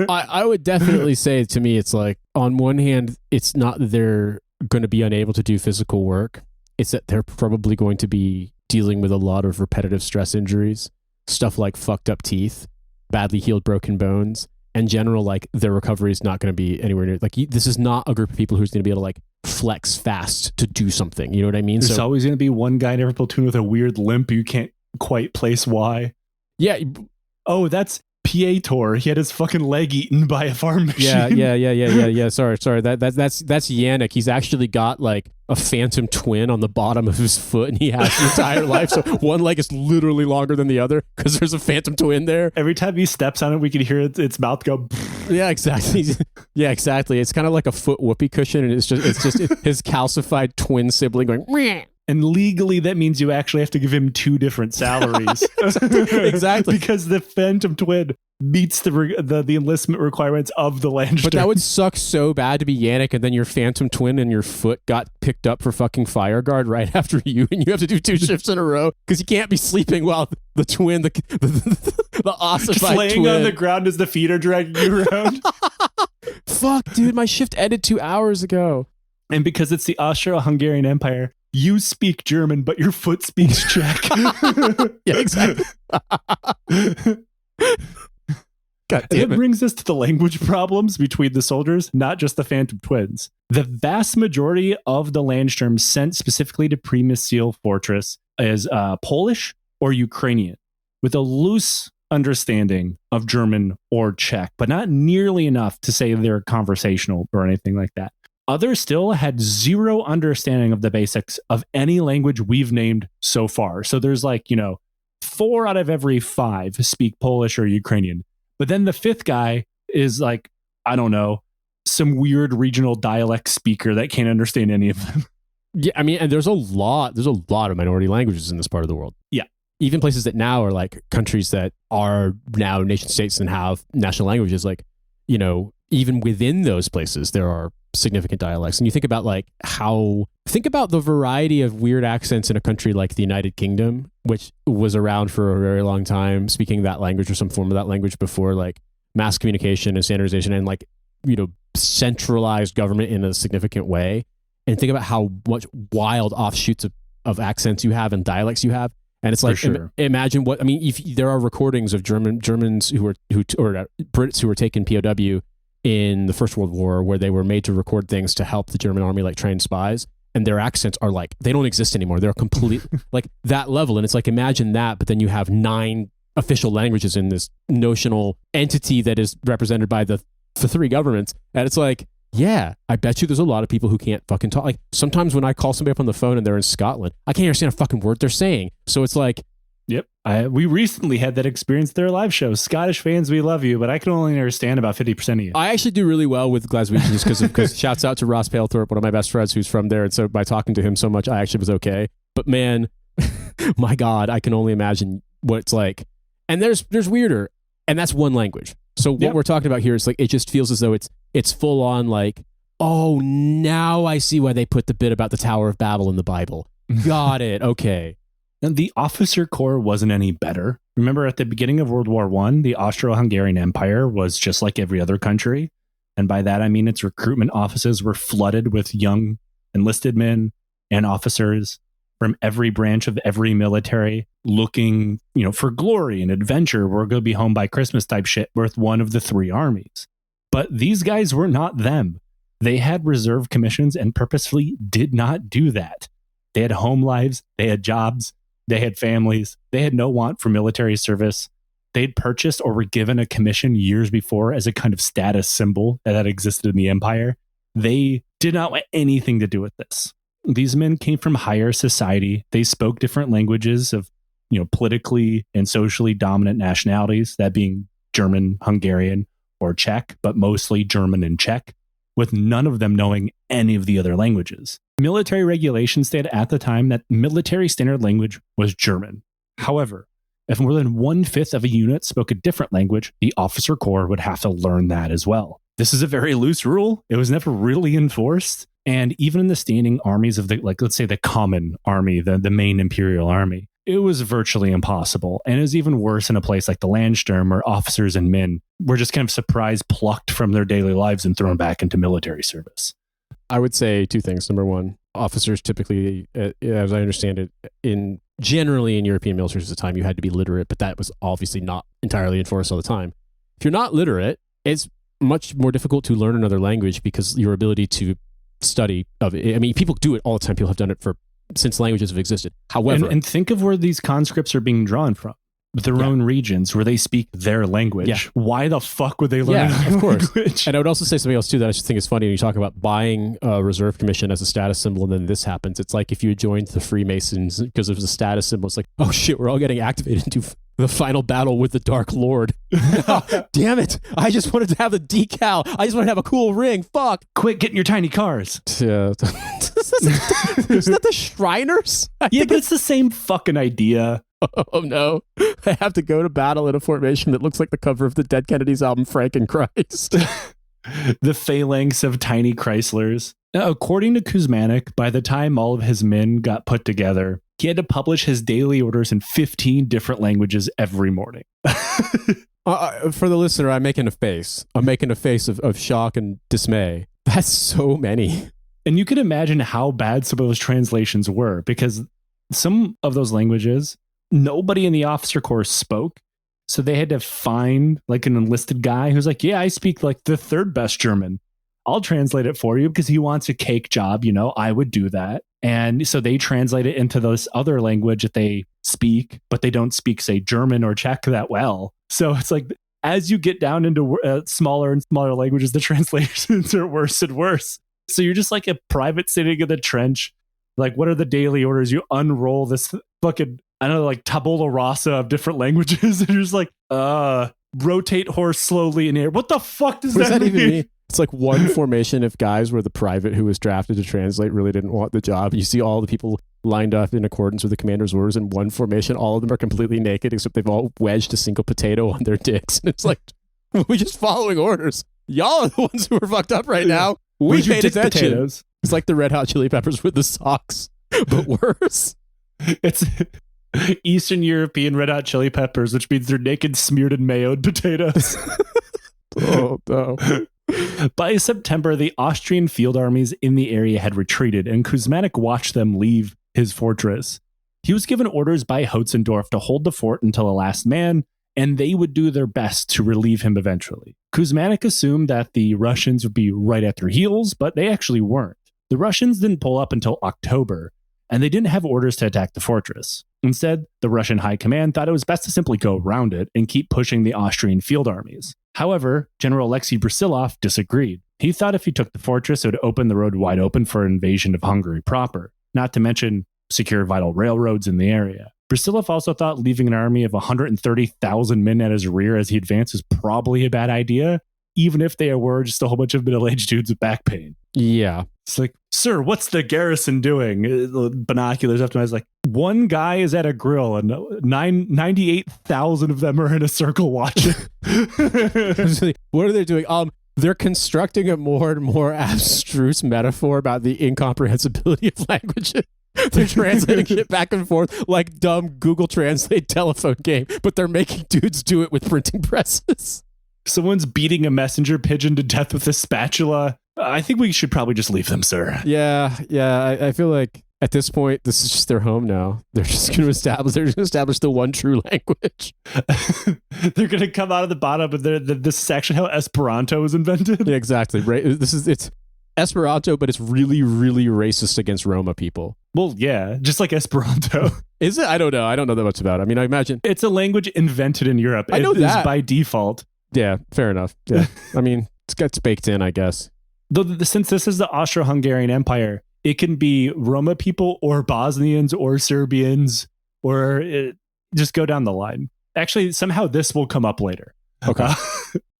I would definitely say, to me, it's like, on one hand, it's not that they're going to be unable to do physical work. It's that they're probably going to be dealing with a lot of repetitive stress injuries, stuff like fucked up teeth, badly healed broken bones, and general, like, their recovery is not going to be anywhere near, like, this is not a group of people who's going to be able to, like, flex fast to do something. You know what I mean? There's always going to be one guy in every platoon with a weird limp you can't quite place why. Yeah. Oh, that's Pietor. He had his fucking leg eaten by a farm machine. Yeah. Sorry. That's Yannick. He's actually got like a phantom twin on the bottom of his foot, and he has his entire life. So one leg is literally longer than the other because there's a phantom twin there. Every time he steps on it, we can hear its mouth go. Yeah, exactly. It's kind of like a foot whoopee cushion, and it's just his calcified twin sibling going. Meh. And legally, that means you actually have to give him 2 different salaries. Exactly. Because the phantom twin meets the enlistment requirements of the Landsturm. But that would suck so bad to be Yannick, and then your phantom twin and your foot got picked up for fucking fire guard right after you, and you have to do 2 shifts in a row because you can't be sleeping while the twin, the ossified just laying twin on the ground as the feet are dragging you around. Fuck, dude, my shift ended 2 hours ago. And because it's the Austro-Hungarian Empire, you speak German, but your foot speaks Czech. Yeah, exactly. God damn it. That brings us to the language problems between the soldiers, not just the Phantom Twins. The vast majority of the Landsturm sent specifically to Przemysl fortress is Polish or Ukrainian, with a loose understanding of German or Czech, but not nearly enough to say they're conversational or anything like that. Others still had zero understanding of the basics of any language we've named so far. So there's 4 out of every 5 speak Polish or Ukrainian. But then the 5th guy is I don't know, some weird regional dialect speaker that can't understand any of them. Yeah, I mean, and there's a lot of minority languages in this part of the world. Yeah. Even places that now are countries that are now nation states and have national languages, even within those places, there are significant dialects. And you think about think about the variety of weird accents in a country like the United Kingdom, which was around for a very long time, speaking that language or some form of that language before mass communication and standardization and centralized government in a significant way. And think about how much wild offshoots of accents you have and dialects you have. And it's sure. Imagine what, I mean, if there are recordings of Germans or Brits who were taken POW in the First World War where they were made to record things to help the German army train spies, and their accents are they don't exist anymore. They're complete that level. And it's imagine that, but then you have 9 official languages in this notional entity that is represented by the 3 governments. And it's yeah, I bet you there's a lot of people who can't fucking talk. Sometimes when I call somebody up on the phone and they're in Scotland, I can't understand a fucking word they're saying. So it's Yep. We recently had that experience at their live show. Scottish fans, we love you, but I can only understand about 50% of you. I actually do really well with Glaswegians because shouts out to Ross Palethorpe, one of my best friends who's from there. And so by talking to him so much, I actually was okay. But man, my God, I can only imagine what it's like. And there's weirder. And that's one language. So what we're talking about here is it just feels as though it's full on oh, now I see why they put the bit about the Tower of Babel in the Bible. Got it. Okay. And the officer corps wasn't any better. Remember, at the beginning of World War I, the Austro-Hungarian Empire was just like every other country. And by that, I mean its recruitment offices were flooded with young enlisted men and officers from every branch of every military looking, for glory and adventure. We're going to be home by Christmas type shit with one of the 3 armies. But these guys were not them. They had reserve commissions and purposefully did not do that. They had home lives. They had jobs. They had families. They had no want for military service. They'd purchased or were given a commission years before as a kind of status symbol that existed in the empire. They did not want anything to do with this. These men came from higher society. They spoke different languages of, politically and socially dominant nationalities, that being German, Hungarian, or Czech, but mostly German and Czech, with none of them knowing any of the other languages. Military regulations stated at the time that military standard language was German. However, if more than 1/5 of a unit spoke a different language, the officer corps would have to learn that as well. This is a very loose rule. It was never really enforced. And even in the standing armies of let's say the common army, the main Imperial Army, it was virtually impossible. And it was even worse in a place like the Landsturm, where officers and men were just kind of surprise plucked from their daily lives and thrown back into military service. I would say 2 things. Number one, officers typically, as I understand it, generally in European militaries at the time, you had to be literate, but that was obviously not entirely enforced all the time. If you're not literate, it's much more difficult to learn another language because your ability to study of it. I mean, people do it all the time. People have done it since languages have existed. However, and think of where these conscripts are being drawn from. Their own regions where they speak their language. Yeah. Why the fuck would they learn of course. language? And I would also say something else too that I just think is funny when you talk about buying a reserve commission as a status symbol and then this happens. It's like if you had joined the Freemasons because it was a status symbol. It's like, oh shit, we're all getting activated into the final battle with the Dark Lord. Damn it. I just wanted to have a decal. I just wanted to have a cool ring. Fuck. Quit getting your tiny cars. Yeah. Isn't that the Shriners? Yeah, but it's the same fucking idea. Oh no, I have to go to battle in a formation that looks like the cover of the Dead Kennedys album Frankenchrist. The phalanx of tiny Chryslers. Now, according to Kuzmanik, by the time all of his men got put together, he had to publish his daily orders in 15 different languages every morning. For the listener, I'm making a face. I'm making a face of shock and dismay. That's so many. And you can imagine how bad some of those translations were, because some of those languages, nobody in the officer corps spoke. So they had to find like an enlisted guy who's like, yeah, I speak like the third best German. I'll translate it for you because he wants a cake job. You know, I would do that. And so they translate it into this other language that they speak, but they don't speak, say, German or Czech that well. So it's like, as you get down into smaller and smaller languages, the translations are worse and worse. So you're just like a private sitting in the trench. Like, what are the daily orders? You unroll this fucking, I don't know, like tabula rasa of different languages. And you're just like, rotate horse slowly in the air. What the fuck does that even mean? It's like one formation of guys where the private who was drafted to translate really didn't want the job. You see all the people lined up in accordance with the commander's orders in one formation. All of them are completely naked, except they've all wedged a single potato on their dicks. And it's like, we're just following orders. Y'all are the ones who are fucked up right now. We paid attention. Potatoes. It's like the Red Hot Chili Peppers with the socks, but worse. It's Eastern European Red Hot Chili Peppers, which means they're naked, smeared in mayoed potatoes. Oh, no. By September, the Austrian field armies in the area had retreated, and Kuzmanik watched them leave his fortress. He was given orders by Hotzendorf to hold the fort until the last man, and they would do their best to relieve him eventually. Kuzmanik assumed that the Russians would be right at their heels, but they actually weren't. The Russians didn't pull up until October, and they didn't have orders to attack the fortress. Instead, the Russian high command thought it was best to simply go around it and keep pushing the Austrian field armies. However, General Alexei Brusilov disagreed. He thought if he took the fortress, it would open the road wide open for an invasion of Hungary proper, not to mention secure vital railroads in the area. Brusilov also thought leaving an army of 130,000 men at his rear as he advanced was probably a bad idea, even if they were just a whole bunch of middle-aged dudes with back pain. Yeah. It's like, sir, what's the garrison doing? Binoculars up to me. I was like, one guy is at a grill and 98,000 of them are in a circle watching. What are they doing? They're constructing a more and more abstruse metaphor about the incomprehensibility of languages. They're translating shit back and forth like dumb Google Translate telephone game, but they're making dudes do it with printing presses. Someone's beating a messenger pigeon to death with a spatula. I think we should probably just leave them, sir. Yeah. I feel like at this point, this is just their home now. They're just going to establish the one true language. They're going to come out of the bottom of this is actually how Esperanto was invented. Yeah, exactly. Right. It's Esperanto, but it's really, really racist against Roma people. Well, yeah, just like Esperanto. Is it? I don't know. I don't know that much about it. I mean, I imagine it's a language invented in Europe. I know that by default. Yeah, fair enough. Yeah. I mean, it's baked in, I guess. Though since this is the Austro-Hungarian Empire, it can be Roma people or Bosnians or Serbians or just go down the line. Actually, somehow this will come up later. Okay.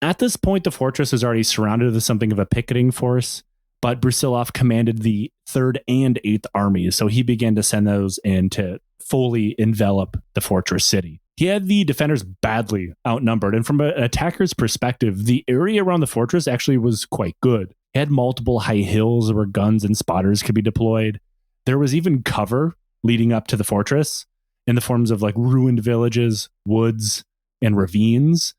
At this point, the fortress is already surrounded with something of a picketing force, but Brusilov commanded the 3rd and 8th armies, so he began to send those in to fully envelop the fortress city. He had the defenders badly outnumbered, and from an attacker's perspective, the area around the fortress actually was quite good. It had multiple high hills where guns and spotters could be deployed. There was even cover leading up to the fortress in the forms of like ruined villages, woods, and ravines.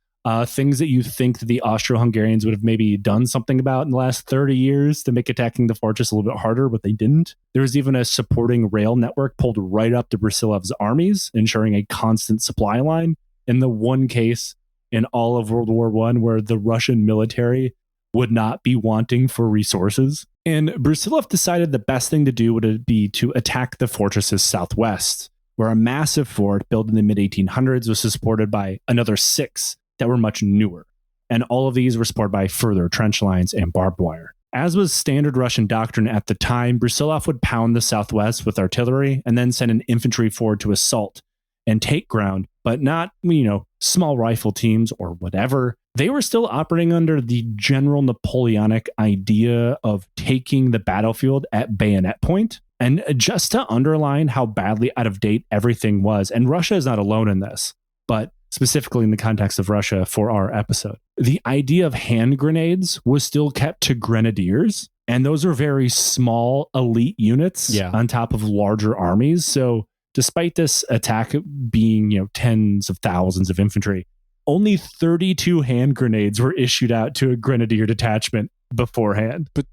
Things that you think that the Austro-Hungarians would have maybe done something about in the last 30 years to make attacking the fortress a little bit harder, but they didn't. There was even a supporting rail network pulled right up to Brusilov's armies, ensuring a constant supply line. In the one case in all of World War I where the Russian military would not be wanting for resources. And Brusilov decided the best thing to do would be to attack the fortress's southwest, where a massive fort built in the mid-1800s was supported by another 6 that were much newer. And all of these were supported by further trench lines and barbed wire. As was standard Russian doctrine at the time, Brusilov would pound the southwest with artillery and then send an infantry forward to assault and take ground, but not, small rifle teams or whatever. They were still operating under the general Napoleonic idea of taking the battlefield at bayonet point And just to underline how badly out of date everything was, and Russia is not alone in this, but specifically in the context of Russia for our episode, the idea of hand grenades was still kept to grenadiers. And those are very small elite units on top of larger armies. So despite this attack being, tens of thousands of infantry, only 32 hand grenades were issued out to a grenadier detachment beforehand. But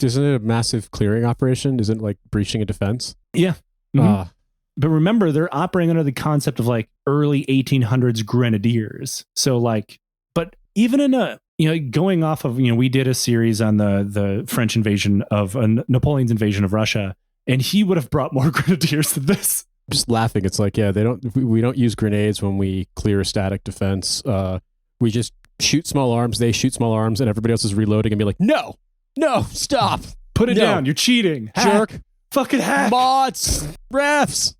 isn't it a massive clearing operation? Isn't it like breaching a defense? Yeah. Mm-hmm. But remember, they're operating under the concept of like early 1800s grenadiers. So but even in going off of, we did a series on the French invasion of Napoleon's invasion of Russia, and he would have brought more grenadiers than this. Just laughing. It's like, we don't use grenades when we clear a static defense. We just shoot small arms, they shoot small arms, and everybody else is reloading and be like, no, stop. Put it down. You're cheating. Jerk. Fucking hack. Mods. Refs.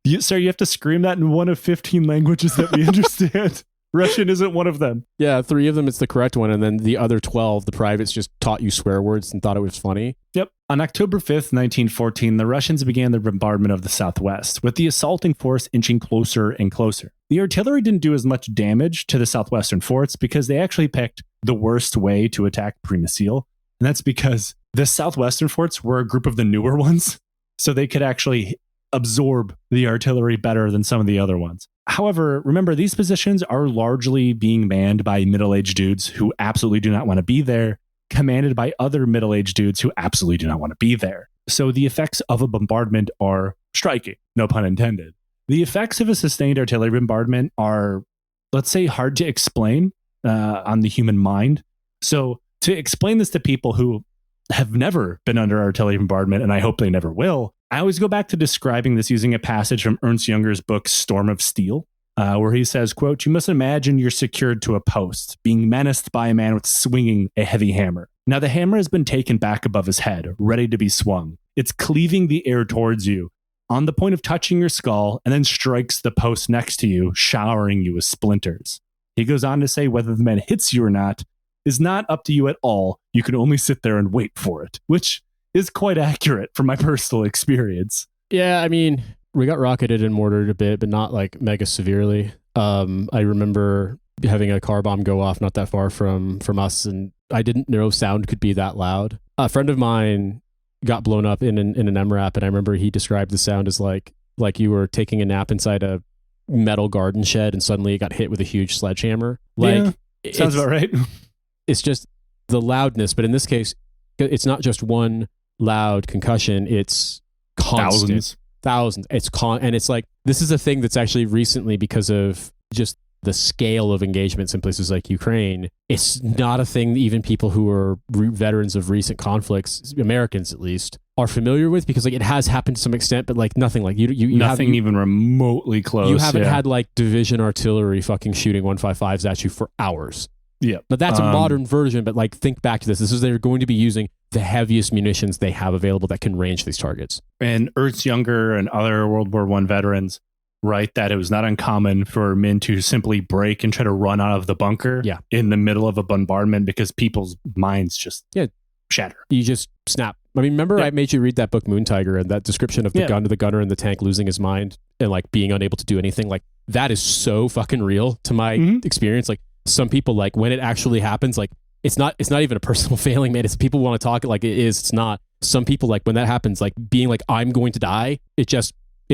You have to scream that in one of 15 languages that we understand. Russian isn't one of them. Yeah, 3 of them, it's the correct one. And then the other 12, the privates just taught you swear words and thought it was funny. Yep. On October 5th, 1914, the Russians began their bombardment of the southwest, with the assaulting force inching closer and closer. The artillery didn't do as much damage to the southwestern forts because they actually picked the worst way to attack Przemysl. And that's because the southwestern forts were a group of the newer ones, so they could actually absorb the artillery better than some of the other ones. However, remember, these positions are largely being manned by middle-aged dudes who absolutely do not want to be there, commanded by other middle-aged dudes who absolutely do not want to be there. So the effects of a bombardment are striking, no pun intended. The effects of a sustained artillery bombardment are, let's say, hard to explain on the human mind. So to explain this to people who have never been under artillery bombardment, and I hope they never will, I always go back to describing this using a passage from Ernst Junger's book, Storm of Steel, where he says, quote, "You must imagine you're secured to a post, being menaced by a man with swinging a heavy hammer. Now the hammer has been taken back above his head, ready to be swung. It's cleaving the air towards you, on the point of touching your skull, and then strikes the post next to you, showering you with splinters." He goes on to say whether the man hits you or not is not up to you at all. You can only sit there and wait for it, which is quite accurate from my personal experience. Yeah, I mean, we got rocketed and mortared a bit, but not like mega severely. I remember having a car bomb go off not that far from us, and I didn't know sound could be that loud. A friend of mine got blown up in an MRAP, and I remember he described the sound as like you were taking a nap inside a metal garden shed, and suddenly it got hit with a huge sledgehammer. Sounds about right. It's just the loudness, but in this case, it's not just one loud concussion, it's constant. Thousands. And it's like, this is a thing that's actually recently, because of just the scale of engagements in places like Ukraine, it's not a thing that even people who are veterans of recent conflicts, Americans at least, are familiar with, because like it has happened to some extent, but like nothing like you nothing even remotely close. You haven't had like division artillery fucking shooting 155s at you for hours. Yeah. But that's a modern version, but like think back to this. They're going to be using the heaviest munitions they have available that can range these targets. And Ernst Junger and other World War I veterans write that it was not uncommon for men to simply break and try to run out of the bunker in the middle of a bombardment because people's minds just shatter. You just snap. I mean, remember I made you read that book Moon Tiger, and that description of the gunner in the tank losing his mind and like being unable to do anything? Like that is so fucking real to my experience. Like some people, like when it actually happens, like it's not even a personal failing, man. It's people want to talk it like it is. It's not. Some people, like when that happens, like being like, I'm going to die, it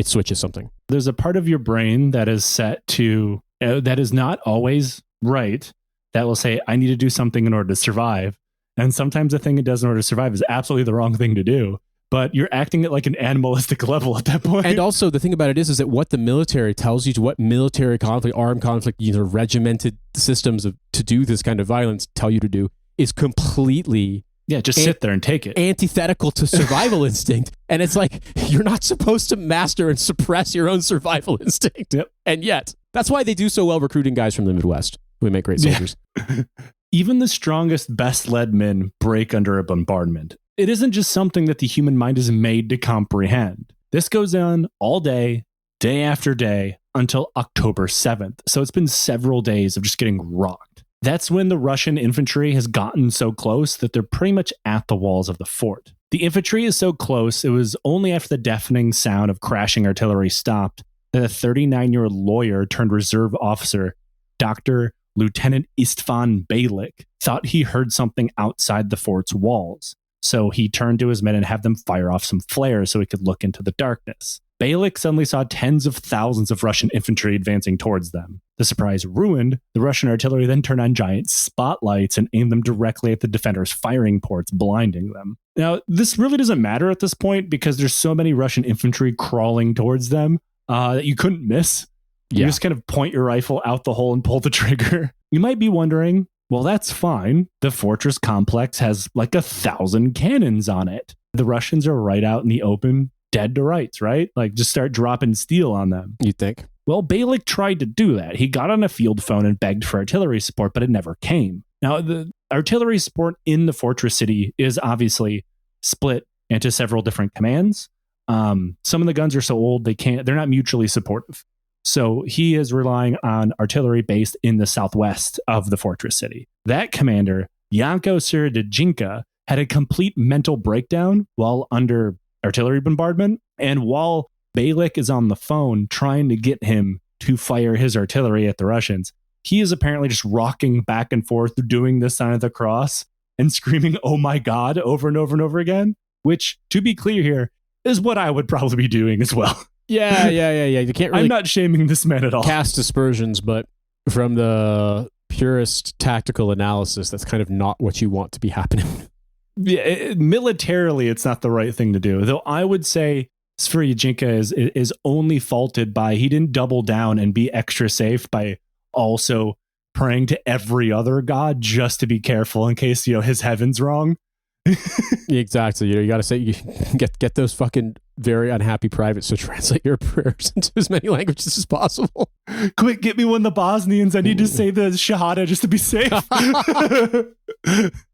switches something. There's a part of your brain that is set to, that is not always right, that will say, I need to do something in order to survive. And sometimes the thing it does in order to survive is absolutely the wrong thing to do. But you're acting at like an animalistic level at that point. And also the thing about it is that what the military tells you, to what military conflict, armed conflict, regimented systems to do this kind of violence tell you to do is completely just sit there and take it. Antithetical to survival instinct. And it's like, you're not supposed to master and suppress your own survival instinct. Yep. And yet, that's why they do so well recruiting guys from the Midwest who make great soldiers. Yeah. Even the strongest, best-led men break under a bombardment. It isn't just something that the human mind is made to comprehend. This goes on all day, day after day, until October 7th. So it's been several days of just getting rocked. That's when the Russian infantry has gotten so close that they're pretty much at the walls of the fort. The infantry is so close, it was only after the deafening sound of crashing artillery stopped that a 39-year-old lawyer turned reserve officer, Dr. Lieutenant Istvan Beylik, thought he heard something outside the fort's walls. So he turned to his men and had them fire off some flares so he could look into the darkness. Beylik suddenly saw tens of thousands of Russian infantry advancing towards them. The surprise ruined, the Russian artillery then turned on giant spotlights and aimed them directly at the defenders' firing ports, blinding them. Now, this really doesn't matter at this point because there's so many Russian infantry crawling towards them that you couldn't miss. You just kind of point your rifle out the hole and pull the trigger. You might be wondering, well, that's fine. The fortress complex has like 1,000 cannons on it. The Russians are right out in the open, dead to rights, right? Like, just start dropping steel on them. You think? Well, Beylik tried to do that. He got on a field phone and begged for artillery support, but it never came. Now, the artillery support in the fortress city is obviously split into several different commands. Some of the guns are so old they're not mutually supportive. So he is relying on artillery based in the southwest of the fortress city. That commander, Janko Serdyjinka, had a complete mental breakdown while under artillery bombardment. And while Beylik is on the phone trying to get him to fire his artillery at the Russians, he is apparently just rocking back and forth, doing the sign of the cross and screaming, "Oh my God," over and over and over again, which, to be clear here, is what I would probably be doing as well. Yeah. You can't really I'm not shaming this man at all. Cast aspersions, but from the purest tactical analysis, that's kind of not what you want to be happening. Yeah, militarily, it's not the right thing to do. Though I would say Svyryjinka is only faulted by he didn't double down and be extra safe by also praying to every other god just to be careful in case, his heaven's wrong. Exactly. You got to say, you get those fucking very unhappy privates to translate your prayers into as many languages as possible. Quick, get me one of the Bosnians. I need to say the Shahada just to be safe.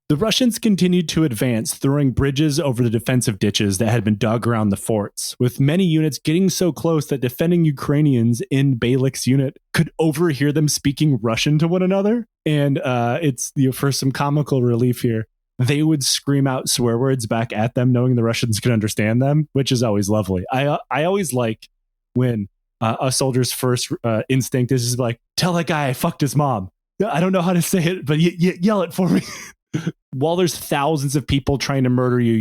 The Russians continued to advance, throwing bridges over the defensive ditches that had been dug around the forts, with many units getting so close that defending Ukrainians in Beylik's unit could overhear them speaking Russian to one another. And it's for some comical relief here, they would scream out swear words back at them, knowing the Russians could understand them, which is always lovely. I always like when a soldier's first instinct is just like, tell that guy I fucked his mom. I don't know how to say it, but yell it for me. While there's thousands of people trying to murder you,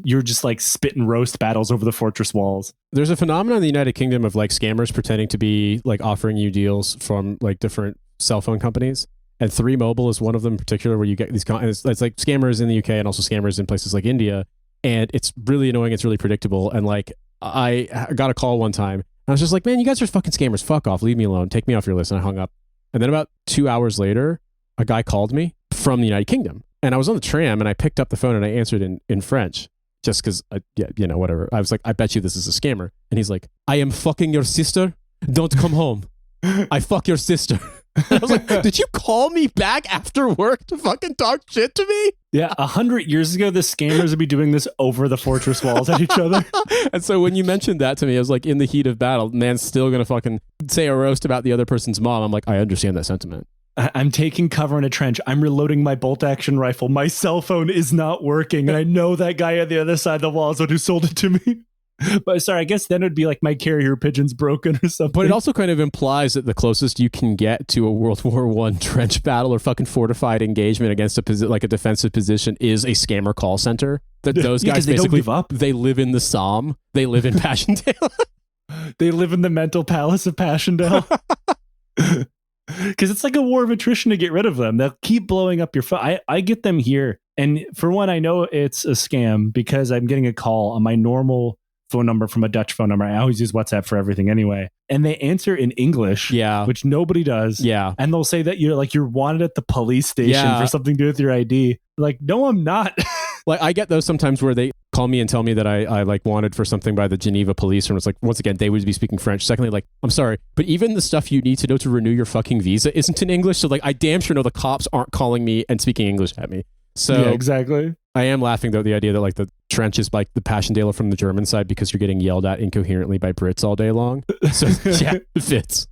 you're just like spit and roast battles over the fortress walls. There's a phenomenon in the United Kingdom of like scammers pretending to be like offering you deals from like different cell phone companies. And 3 Mobile is one of them in particular, where you get these, it's like scammers in the UK and also scammers in places like India. And it's really annoying. It's really predictable. And like, I got a call one time. I was just like, man, you guys are fucking scammers. Fuck off. Leave me alone. Take me off your list. And I hung up. And then about 2 hours later, a guy called me from the United Kingdom. And I was on the tram and I picked up the phone and I answered in French just because, whatever. I was like, I bet you this is a scammer. And he's like, I am fucking your sister. Don't come home. I fuck your sister. And I was like, did you call me back after work to fucking talk shit to me? Yeah, 100 years ago, the scammers would be doing this over the fortress walls at each other. And so when you mentioned that to me, I was like, in the heat of battle, man's still going to fucking say a roast about the other person's mom. I'm like, I understand that sentiment. I'm taking cover in a trench. I'm reloading my bolt-action rifle. My cell phone is not working. And I know that guy on the other side of the wall is the one who sold it to me. But sorry, I guess then it'd be like my carrier pigeon's broken or something. But it also kind of implies that the closest you can get to a World War I trench battle or fucking fortified engagement against a defensive position is a scammer call center. That those guys basically don't give up. They live in the Somme. They live in Passchendaele. They live in the mental palace of Passchendaele. Because it's like a war of attrition to get rid of them. They'll keep blowing up your phone. I get them here. And for one, I know it's a scam because I'm getting a call on my normal phone number from a Dutch phone number. I always use WhatsApp for everything anyway. And they answer in English, which nobody does. Yeah. And they'll say that you're wanted at the police station for something to do with your ID. Like, no, I'm not. Like, I get those sometimes where they call me and tell me that I like wanted for something by the Geneva police. And it's like, once again, they would be speaking French. Secondly, like, I'm sorry, but even the stuff you need to know to renew your fucking visa isn't in English. So like, I damn sure know the cops aren't calling me and speaking English at me. So yeah, exactly. I am laughing though, the idea that like the trench is like the Passchendaele from the German side because you're getting yelled at incoherently by Brits all day long. So yeah, it fits.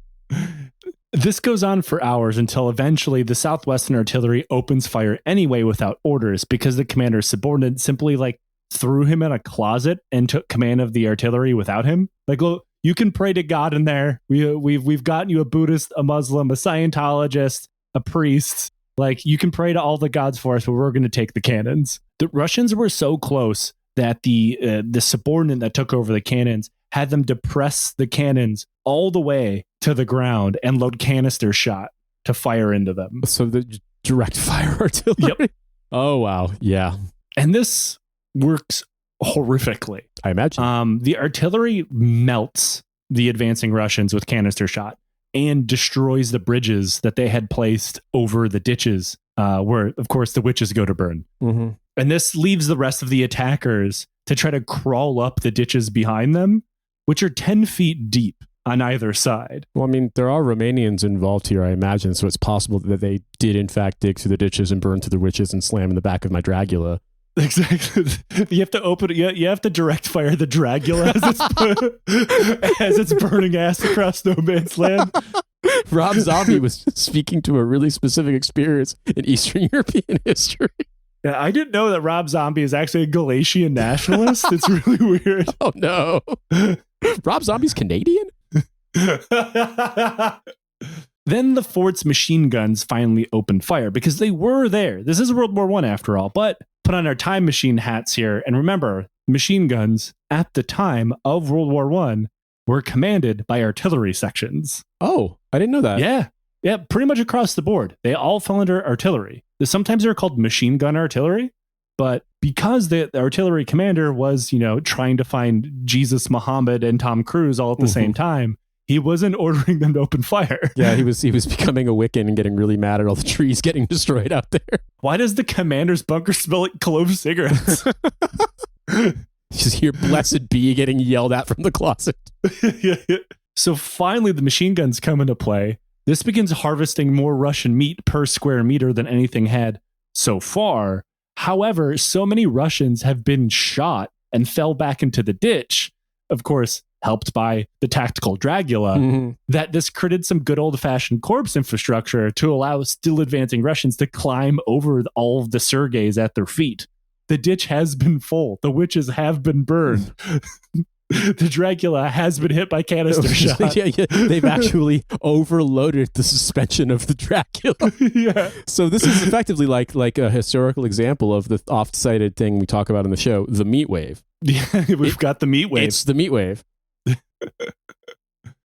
This goes on for hours until eventually the Southwestern artillery opens fire anyway without orders because the commander's subordinate simply like threw him in a closet and took command of the artillery without him. Like, look, you can pray to God in there. We've gotten you a Buddhist, a Muslim, a Scientologist, a priest. Like, you can pray to all the gods for us, but we're going to take the cannons. The Russians were so close that the subordinate that took over the cannons had them depress the cannons all the way to the ground and load canister shot to fire into them. So the direct fire artillery? Yep. Oh, wow. Yeah. And this works horrifically. I imagine. The artillery melts the advancing Russians with canister shot and destroys the bridges that they had placed over the ditches where, of course, the witches go to burn. Mm-hmm. And this leaves the rest of the attackers to try to crawl up the ditches behind them, which are 10 feet deep on either side. Well, I mean, there are Romanians involved here, I imagine, so it's possible that they did, in fact, dig through the ditches and burn through the witches and slam in the back of my Dragula. Exactly. You have to open it. You have to direct fire the Dragula as it's burning ass across no man's land. Rob Zombie was speaking to a really specific experience in Eastern European history. Yeah, I didn't know that Rob Zombie is actually a Galatian nationalist. It's really weird. Oh, no. Rob Zombie's Canadian? Then the fort's machine guns finally opened fire because they were there. This is World War I after all, but put on our time machine hats here. And remember, machine guns at the time of World War I were commanded by artillery sections. Oh, I didn't know that. Yeah, pretty much across the board. They all fell under artillery. Sometimes they're called machine gun artillery, but because the artillery commander was, trying to find Jesus, Muhammad, and Tom Cruise all at the same time, he wasn't ordering them to open fire. Yeah, he was becoming a Wiccan and getting really mad at all the trees getting destroyed out there. Why does the commander's bunker smell like clove cigarettes? You just hear Blessed Be getting yelled at from the closet. Yeah. So finally the machine guns come into play. This begins harvesting more Russian meat per square meter than anything had so far. However, so many Russians have been shot and fell back into the ditch, of course, helped by the tactical Dragula, that this created some good old-fashioned corpse infrastructure to allow still advancing Russians to climb over all of the Sergeys at their feet. The ditch has been full. The witches have been burned. The Dragula has been hit by canister shot. Yeah, they've actually overloaded the suspension of the Dracula. Yeah. So this is effectively like a historical example of the oft-cited thing we talk about in the show, the meat wave. Yeah, we've got the meat wave. It's the meat wave.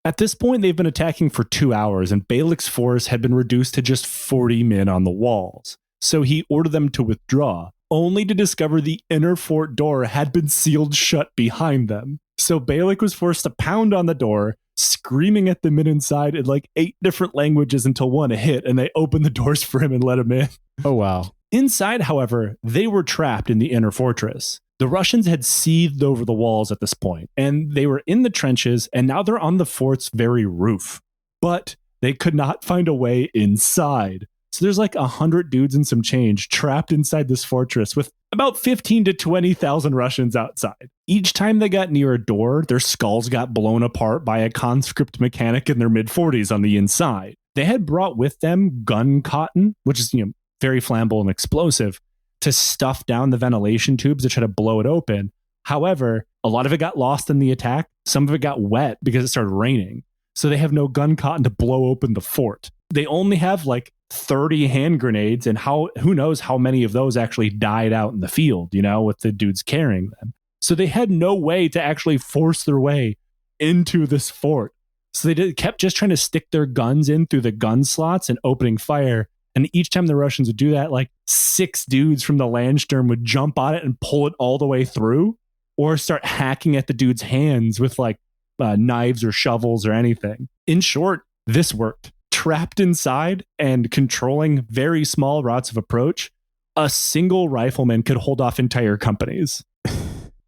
At this point, they've been attacking for 2 hours, and Beylik's force had been reduced to just 40 men on the walls. So he ordered them to withdraw, only to discover the inner fort door had been sealed shut behind them. So Beylik was forced to pound on the door, screaming at the men inside in like 8 different languages until one hit, and they opened the doors for him and let him in. Oh, wow. Inside, however, they were trapped in the inner fortress. The Russians had seethed over the walls at this point, and they were in the trenches, and now they're on the fort's very roof. But they could not find a way inside. So there's like 100 dudes and some change trapped inside this fortress with about 15 to 20,000 Russians outside. Each time they got near a door, their skulls got blown apart by a conscript mechanic in their mid-40s on the inside. They had brought with them gun cotton, which is, very flammable and explosive, to stuff down the ventilation tubes to try to blow it open. However, a lot of it got lost in the attack. Some of it got wet because it started raining. So they have no gun cotton to blow open the fort. They only have like 30 hand grenades, and who knows how many of those actually died out in the field, with the dudes carrying them. So they had no way to actually force their way into this fort. So they kept just trying to stick their guns in through the gun slots and opening fire. And each time the Russians would do that, like 6 dudes from the Landsturm would jump on it and pull it all the way through, or start hacking at the dude's hands with like knives or shovels or anything. In short, this worked. Trapped inside and controlling very small routes of approach, a single rifleman could hold off entire companies.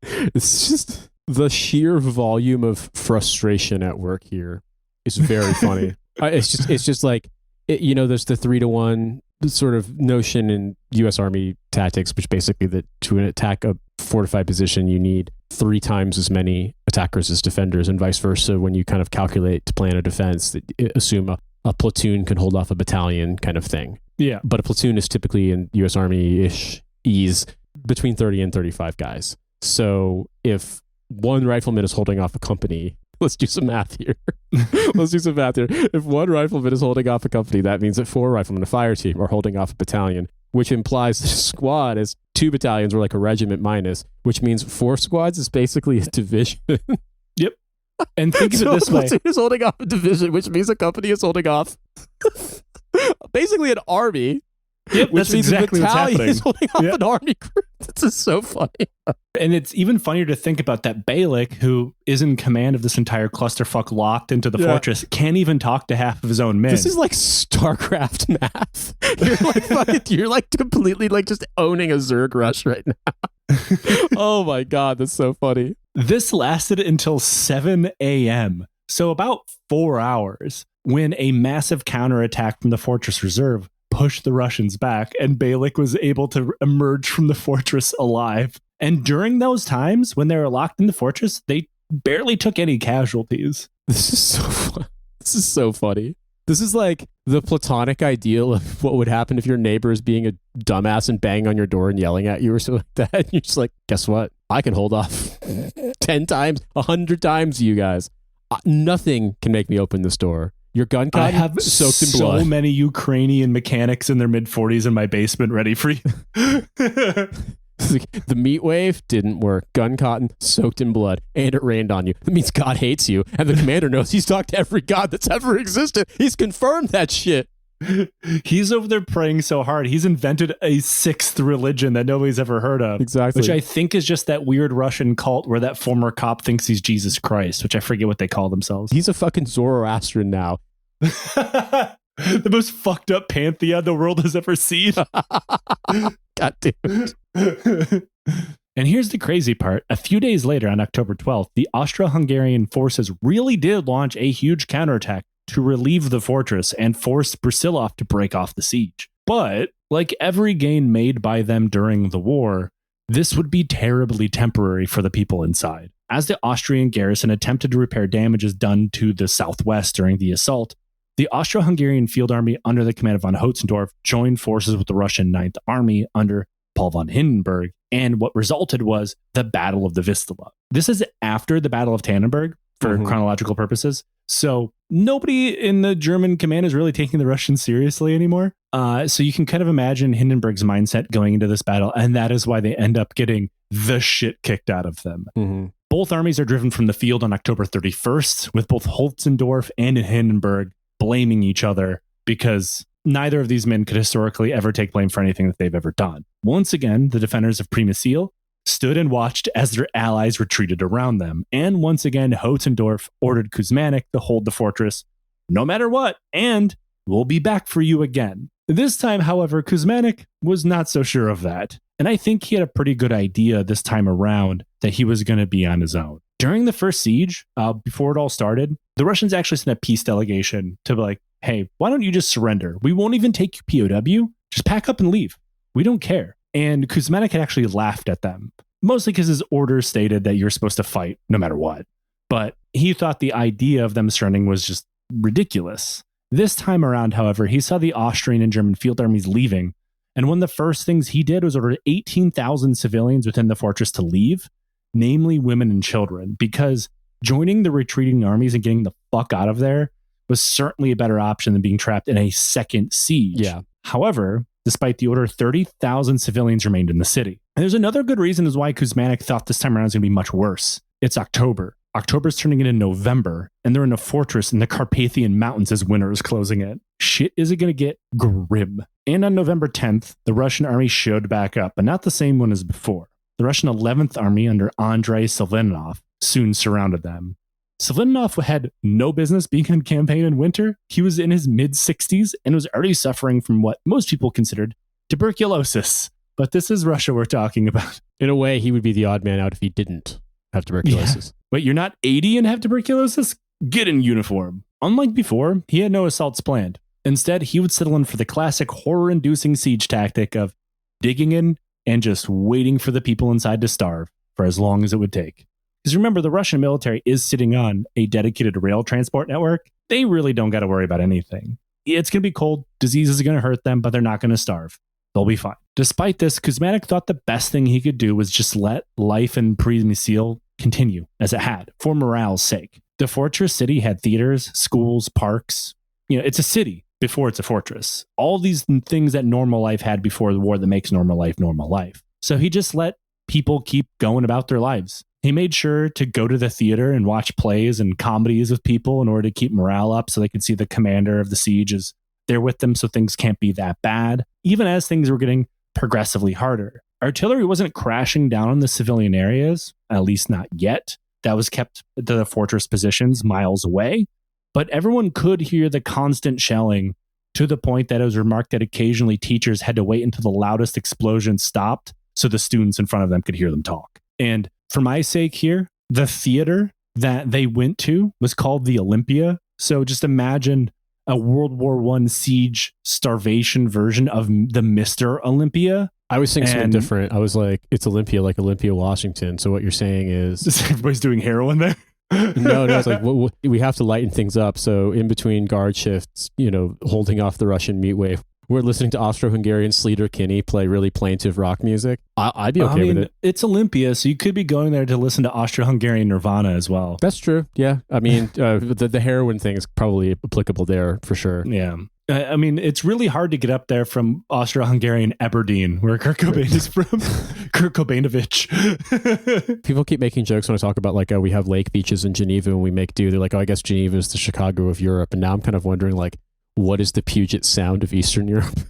It's just the sheer volume of frustration at work here is very funny. It's just like, there's the 3-to-1 sort of notion in U.S. Army tactics, which basically that to attack a fortified position, you need 3 times as many attackers as defenders, and vice versa. When you kind of calculate to plan a defense, assume a platoon can hold off a battalion kind of thing. Yeah. But a platoon is typically in U.S. Army-ish ease between 30 and 35 guys. So if one rifleman is holding off a company, let's do some math here. If one rifleman is holding off a company, that means that 4 riflemen, a fire team, are holding off a battalion, which implies the squad is 2 battalions or like a regiment minus, which means 4 squads is basically a division. Yep. And think of it this way. A platoon is holding off a division, which means a company is holding off basically an army. Yep, which that's means exactly a what's battalion happening. is holding off an army group. This is so funny. And it's even funnier to think about that Beylik, who is in command of this entire clusterfuck locked into the fortress, can't even talk to half of his own men. This is like StarCraft math. You're like completely like just owning a Zerg rush right now. Oh my God, that's so funny. This lasted until 7 a.m., so about 4 hours, when a massive counterattack from the fortress reserve pushed the Russians back, and Beylik was able to emerge from the fortress alive. And during those times, when they were locked in the fortress, they barely took any casualties. This is so fun. This is so funny. This is like the platonic ideal of what would happen if your neighbor is being a dumbass and banging on your door and yelling at you or something like that. And you're just like, guess what? I can hold off 10 times, 100 times you guys. Nothing can make me open this door. Your gun cotton, I have soaked in blood. So many Ukrainian mechanics in their mid-40s in my basement ready for you. The meat wave didn't work. Gun cotton, soaked in blood, and it rained on you. That means God hates you, and the commander knows he's talked to every god that's ever existed. He's confirmed that shit. He's over there praying so hard. He's invented a 6th religion that nobody's ever heard of. Exactly. Which I think is just that weird Russian cult where that former cop thinks he's Jesus Christ, which I forget what they call themselves. He's a fucking Zoroastrian now. The most fucked up pantheon the world has ever seen. God damn it. And here's the crazy part. A few days later, on October 12th, the Austro-Hungarian forces really did launch a huge counterattack to relieve the fortress and force Przemysl to break off the siege. But, like every gain made by them during the war, this would be terribly temporary for the people inside. As the Austrian garrison attempted to repair damages done to the southwest during the assault, the Austro-Hungarian Field Army under the command of von Hotzendorf joined forces with the Russian Ninth Army under Paul von Hindenburg, and what resulted was the Battle of the Vistula. This is after the Battle of Tannenberg, for chronological purposes. So nobody in the German command is really taking the Russians seriously anymore. So you can kind of imagine Hindenburg's mindset going into this battle, and that is why they end up getting the shit kicked out of them. Mm-hmm. Both armies are driven from the field on October 31st, with both Hotzendorf and Hindenburg blaming each other because neither of these men could historically ever take blame for anything that they've ever done. Once again, the defenders of Przemysl stood and watched as their allies retreated around them. And once again, Hotzendorf ordered Kuzmanek to hold the fortress no matter what, and we'll be back for you again. This time, however, Kuzmanek was not so sure of that. And I think he had a pretty good idea this time around that he was going to be on his own. During the first siege, before it all started, the Russians actually sent a peace delegation to be like, hey, why don't you just surrender? We won't even take you POW. Just pack up and leave. We don't care. And Kuzmanek had actually laughed at them, mostly because his orders stated that you're supposed to fight no matter what. But he thought the idea of them surrendering was just ridiculous. This time around, however, he saw the Austrian and German field armies leaving, and one of the first things he did was order 18,000 civilians within the fortress to leave, namely women and children, because joining the retreating armies and getting the fuck out of there was certainly a better option than being trapped in a second siege. Yeah. However, despite the order, 30,000 civilians remained in the city. And there's another good reason as why Kuzmanek thought this time around was going to be much worse. It's October. October's turning into November, and they're in a fortress in the Carpathian Mountains as winter is closing in. Shit is going to get grim. And on November 10th, the Russian army showed back up, but not the same one as before. The Russian 11th Army under Andrei Selivanov soon surrounded them. Selivanov had no business being on campaign in winter. He was in his mid-60s and was already suffering from what most people considered tuberculosis. But this is Russia we're talking about. In a way, he would be the odd man out if he didn't have tuberculosis. Yeah. Wait, you're not 80 and have tuberculosis? Get in uniform. Unlike before, he had no assaults planned. Instead, he would settle in for the classic horror-inducing siege tactic of digging in and just waiting for the people inside to starve for as long as it would take. Because remember, the Russian military is sitting on a dedicated rail transport network. They really don't got to worry about anything. It's going to be cold, diseases are going to hurt them, but they're not going to starve. They'll be fine. Despite this, Kuzmanik thought the best thing he could do was just let life in Przemysl continue as it had, for morale's sake. The fortress city had theaters, schools, parks. It's a city before it's a fortress. All these things that normal life had before the war that makes normal life normal life. So he just let people keep going about their lives. He made sure to go to the theater and watch plays and comedies with people in order to keep morale up so they could see the commander of the siege is there with them so things can't be that bad, even as things were getting progressively harder. Artillery wasn't crashing down on the civilian areas, at least not yet. That was kept to the fortress positions miles away. But everyone could hear the constant shelling to the point that it was remarked that occasionally teachers had to wait until the loudest explosion stopped so the students in front of them could hear them talk. And for my sake here, the theater that they went to was called the Olympia. So just imagine a World War I siege starvation version of the Mr. Olympia. I was thinking something different. I was like, it's Olympia, like Olympia, Washington. So what you're saying is... Everybody's doing heroin there? No, it's like, we have to lighten things up. So in between guard shifts, holding off the Russian meat wave, we're listening to Austro-Hungarian Sleater Kinney play really plaintive rock music. I'd be okay with it. It's Olympia, so you could be going there to listen to Austro-Hungarian Nirvana as well. That's true. Yeah. I mean, the heroin thing is probably applicable there for sure. Yeah. I mean, it's really hard to get up there from Austro-Hungarian Aberdeen, where Kurt Cobain is from. Kurt Cobainovich. People keep making jokes when I talk about we have lake beaches in Geneva and we make do. They're like, oh, I guess Geneva is the Chicago of Europe. And now I'm kind of wondering, what is the Puget Sound of Eastern Europe?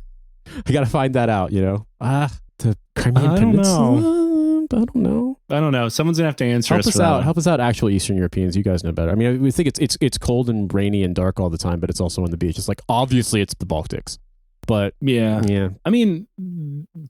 I got to find that out, the Crimean Peninsula? I don't know. Someone's gonna have to answer us out. Help us out, actual Eastern Europeans. You guys know better. I mean, we think it's cold and rainy and dark all the time, but it's also on the beach. It's obviously it's the Baltics. But yeah. I mean,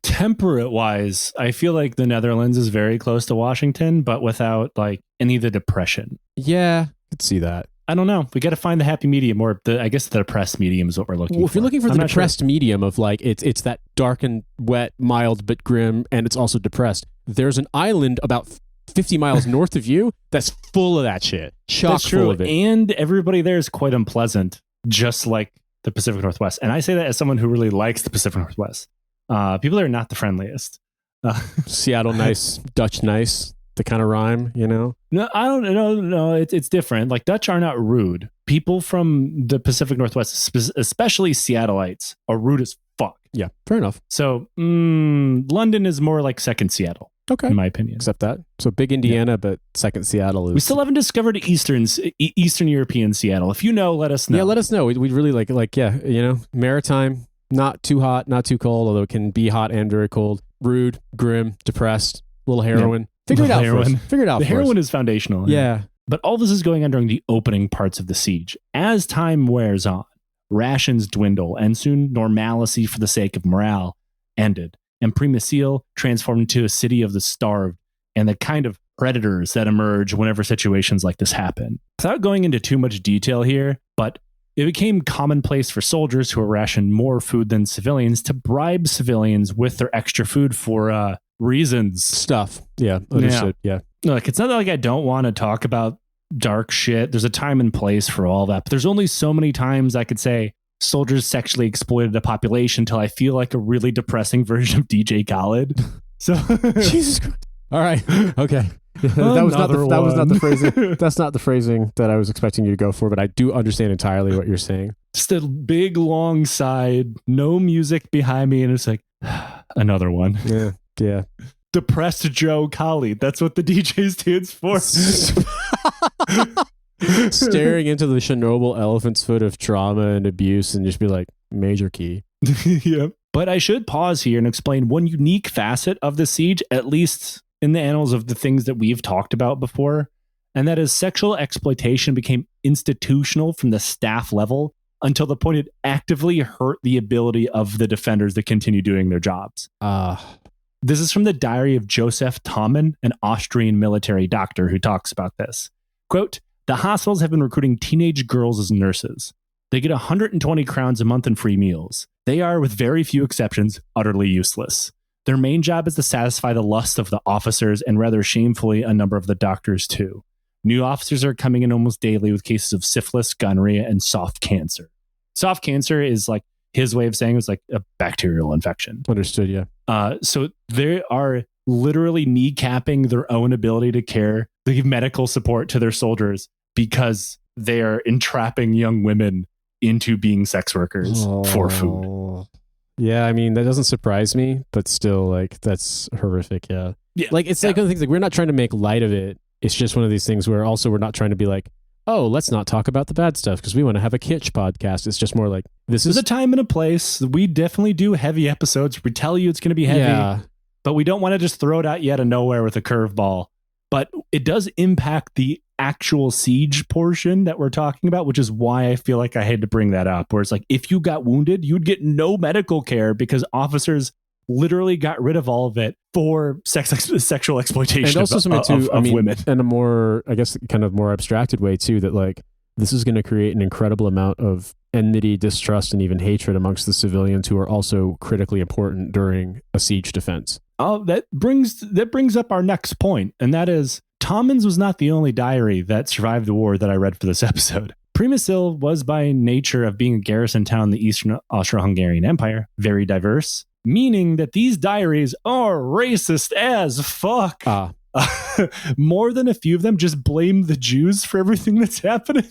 temperate wise, I feel like the Netherlands is very close to Washington, but without any of the depression. Yeah, I could see that. I don't know. We got to find the happy medium, or I guess the depressed medium is what we're looking for. If you're looking for the depressed medium of it's that dark and wet, mild but grim, and it's also depressed. There's an island about 50 miles north of you that's full of that shit. Chock full of it. And everybody there is quite unpleasant, just like the Pacific Northwest. And I say that as someone who really likes the Pacific Northwest. People are not the friendliest. Seattle nice, Dutch nice. The kind of rhyme, No, I don't know. No, it's different. Dutch are not rude. People from the Pacific Northwest, especially Seattleites, are rude as fuck. Yeah, fair enough. So London is more like second Seattle. Okay, in my opinion. Accept that. So big Indiana, yeah. But second Seattle is... We still haven't discovered Eastern European Seattle. If you know, let us know. Yeah, let us know. We'd really maritime, not too hot, not too cold, although it can be hot and very cold. Rude, grim, depressed, little heroin. Yeah. Figure it out first. The heroin is foundational. Yeah. But all this is going on during the opening parts of the siege. As time wears on, rations dwindle, and soon normalcy for the sake of morale ended. And Przemysl transformed into a city of the starved and the kind of predators that emerge whenever situations like this happen. Without going into too much detail here, but it became commonplace for soldiers who were rationed more food than civilians to bribe civilians with their extra food for reasons. Stuff. Yeah. Understood. Yeah. Look, it's not like I don't want to talk about dark shit. There's a time and place for all that. But there's only so many times I could say soldiers sexually exploited a population until I feel like a really depressing version of DJ Khaled. So Jesus Christ. All right. Okay. That was not the phrasing. That's not the phrasing that I was expecting you to go for, but I do understand entirely what you're saying. Just a big long side, no music behind me, and it's like another one. Yeah. Yeah. Depressed Joe Khaled. That's what the DJ stands for. Staring into the Chernobyl elephant's foot of trauma and abuse and just be like, major key. Yep. But I should pause here and explain one unique facet of the siege, at least in the annals of the things that we've talked about before, and that is sexual exploitation became institutional from the staff level until the point it actively hurt the ability of the defenders to continue doing their jobs. This is from the diary of Joseph Tommen, an Austrian military doctor who talks about this. Quote, "The hospitals have been recruiting teenage girls as nurses. They get 120 crowns a month in free meals. They are, with very few exceptions, utterly useless. Their main job is to satisfy the lust of the officers and rather shamefully a number of the doctors too. New officers are coming in almost daily with cases of syphilis, gonorrhea, and soft cancer." Soft cancer is his way of saying it was like a bacterial infection. Understood, yeah. So they are literally kneecapping their own ability to give medical support to their soldiers because they are entrapping young women into being sex workers for food. Yeah, I mean, that doesn't surprise me, but still, like, that's horrific, yeah. Like, it's like other things, like, we're not trying to make light of it. It's just one of these things where also we're not trying to be like, oh, let's not talk about the bad stuff because we want to have a kitsch podcast. It's just more like, There's a time and a place. We definitely do heavy episodes. We tell you it's going to be heavy, but we don't want to just throw it out yet of nowhere with a curveball. But it does impact the actual siege portion that we're talking about, which is why I feel like I had to bring that up, where it's like, if you got wounded, you'd get no medical care because officers literally got rid of all of it for sexual exploitation and also of women. In a more, I guess, kind of more abstracted way too, that like this is going to create an incredible amount of enmity, distrust, and even hatred amongst the civilians who are also critically important during a siege defense. Oh, that brings up our next point, and that is Tommins was not the only diary that survived the war that I read for this episode. Przemysl was by nature of being a garrison town in the Eastern Austro-Hungarian Empire very diverse, meaning that these diaries are racist as fuck. More than a few of them just blame the Jews for everything that's happening.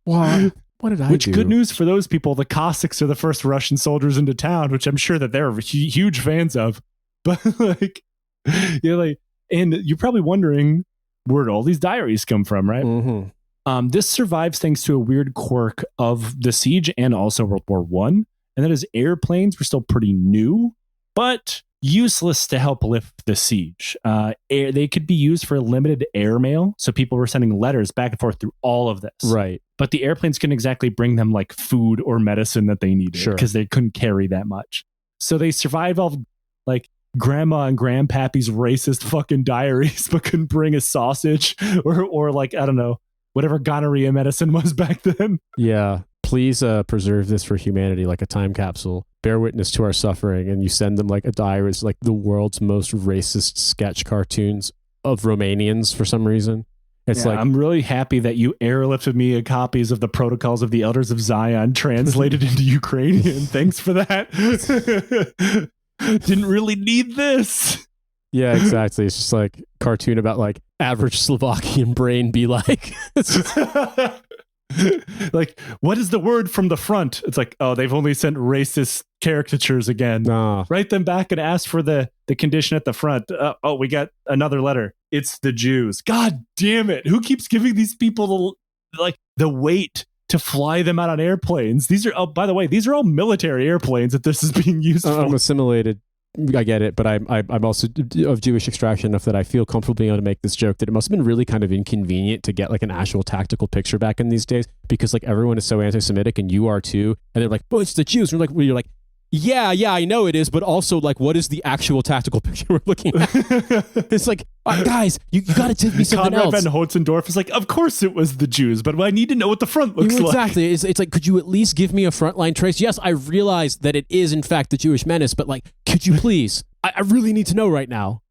What did I do? Which, good news for those people, the Cossacks are the first Russian soldiers into town, which I'm sure that they're huge fans of. But like, and you're probably wondering where'd all these diaries come from, right? Mm-hmm. This survives thanks to a weird quirk of the siege and also World War One. And that is airplanes were still pretty new, but useless to help lift the siege. They could be used for limited airmail. So people were sending letters back and forth through all of this. Right. But the airplanes couldn't exactly bring them like food or medicine that they needed because they couldn't carry that much. So they survived all like grandma and grandpappy's racist fucking diaries, but couldn't bring a sausage or like, I don't know, whatever gonorrhea medicine was back then. Yeah. Please preserve this for humanity like a time capsule. Bear witness to our suffering. And you send them like a diary. It's like the world's most racist sketch cartoons of Romanians for some reason. It's like, I'm really happy that you airlifted me copies of the Protocols of the Elders of Zion translated into Ukrainian. Thanks for that. Didn't really need this. Yeah, exactly. It's just like cartoon about like average Slovakian brain be like. Like, what is the word from the front? It's like, oh, they've only sent racist caricatures again. Nah. Write them back and ask for the condition at the front. Oh, we got another letter. It's the Jews. God damn it. Who keeps giving these people the weight to fly them out on airplanes? These are, oh, by the way, these are all military airplanes that this is being used for. I'm assimilated. I get it, but I'm also of Jewish extraction enough that I feel comfortable being able to make this joke that it must have been really kind of inconvenient to get like an actual tactical picture back in these days because like everyone is so anti-Semitic and you are too, and they're like, oh, it's the Jews. And you're like, yeah, I know it is, but also like, what is the actual tactical picture we're looking at? It's like, guys, you got to tip me something Conrad else. Van Hotzendorf is like, of course it was the Jews, but I need to know what the front looks like. Exactly. It's like, could you at least give me a frontline trace? Yes, I realize that it is in fact the Jewish menace, but like, could you please? I really need to know right now.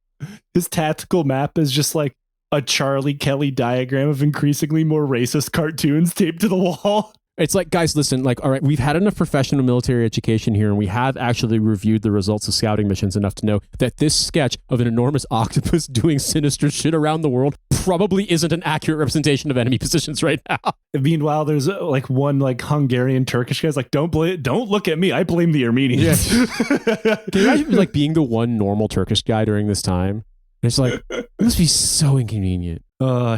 His tactical map is just like a Charlie Kelly diagram of increasingly more racist cartoons taped to the wall. It's like, guys, listen, like, all right, we've had enough professional military education here, and we have actually reviewed the results of scouting missions enough to know that this sketch of an enormous octopus doing sinister shit around the world probably isn't an accurate representation of enemy positions right now. Meanwhile, there's like one like Hungarian Turkish guy's like, don't look at me. I blame the Armenians. Yeah. Can you imagine like being the one normal Turkish guy during this time? It's like, it must be so inconvenient.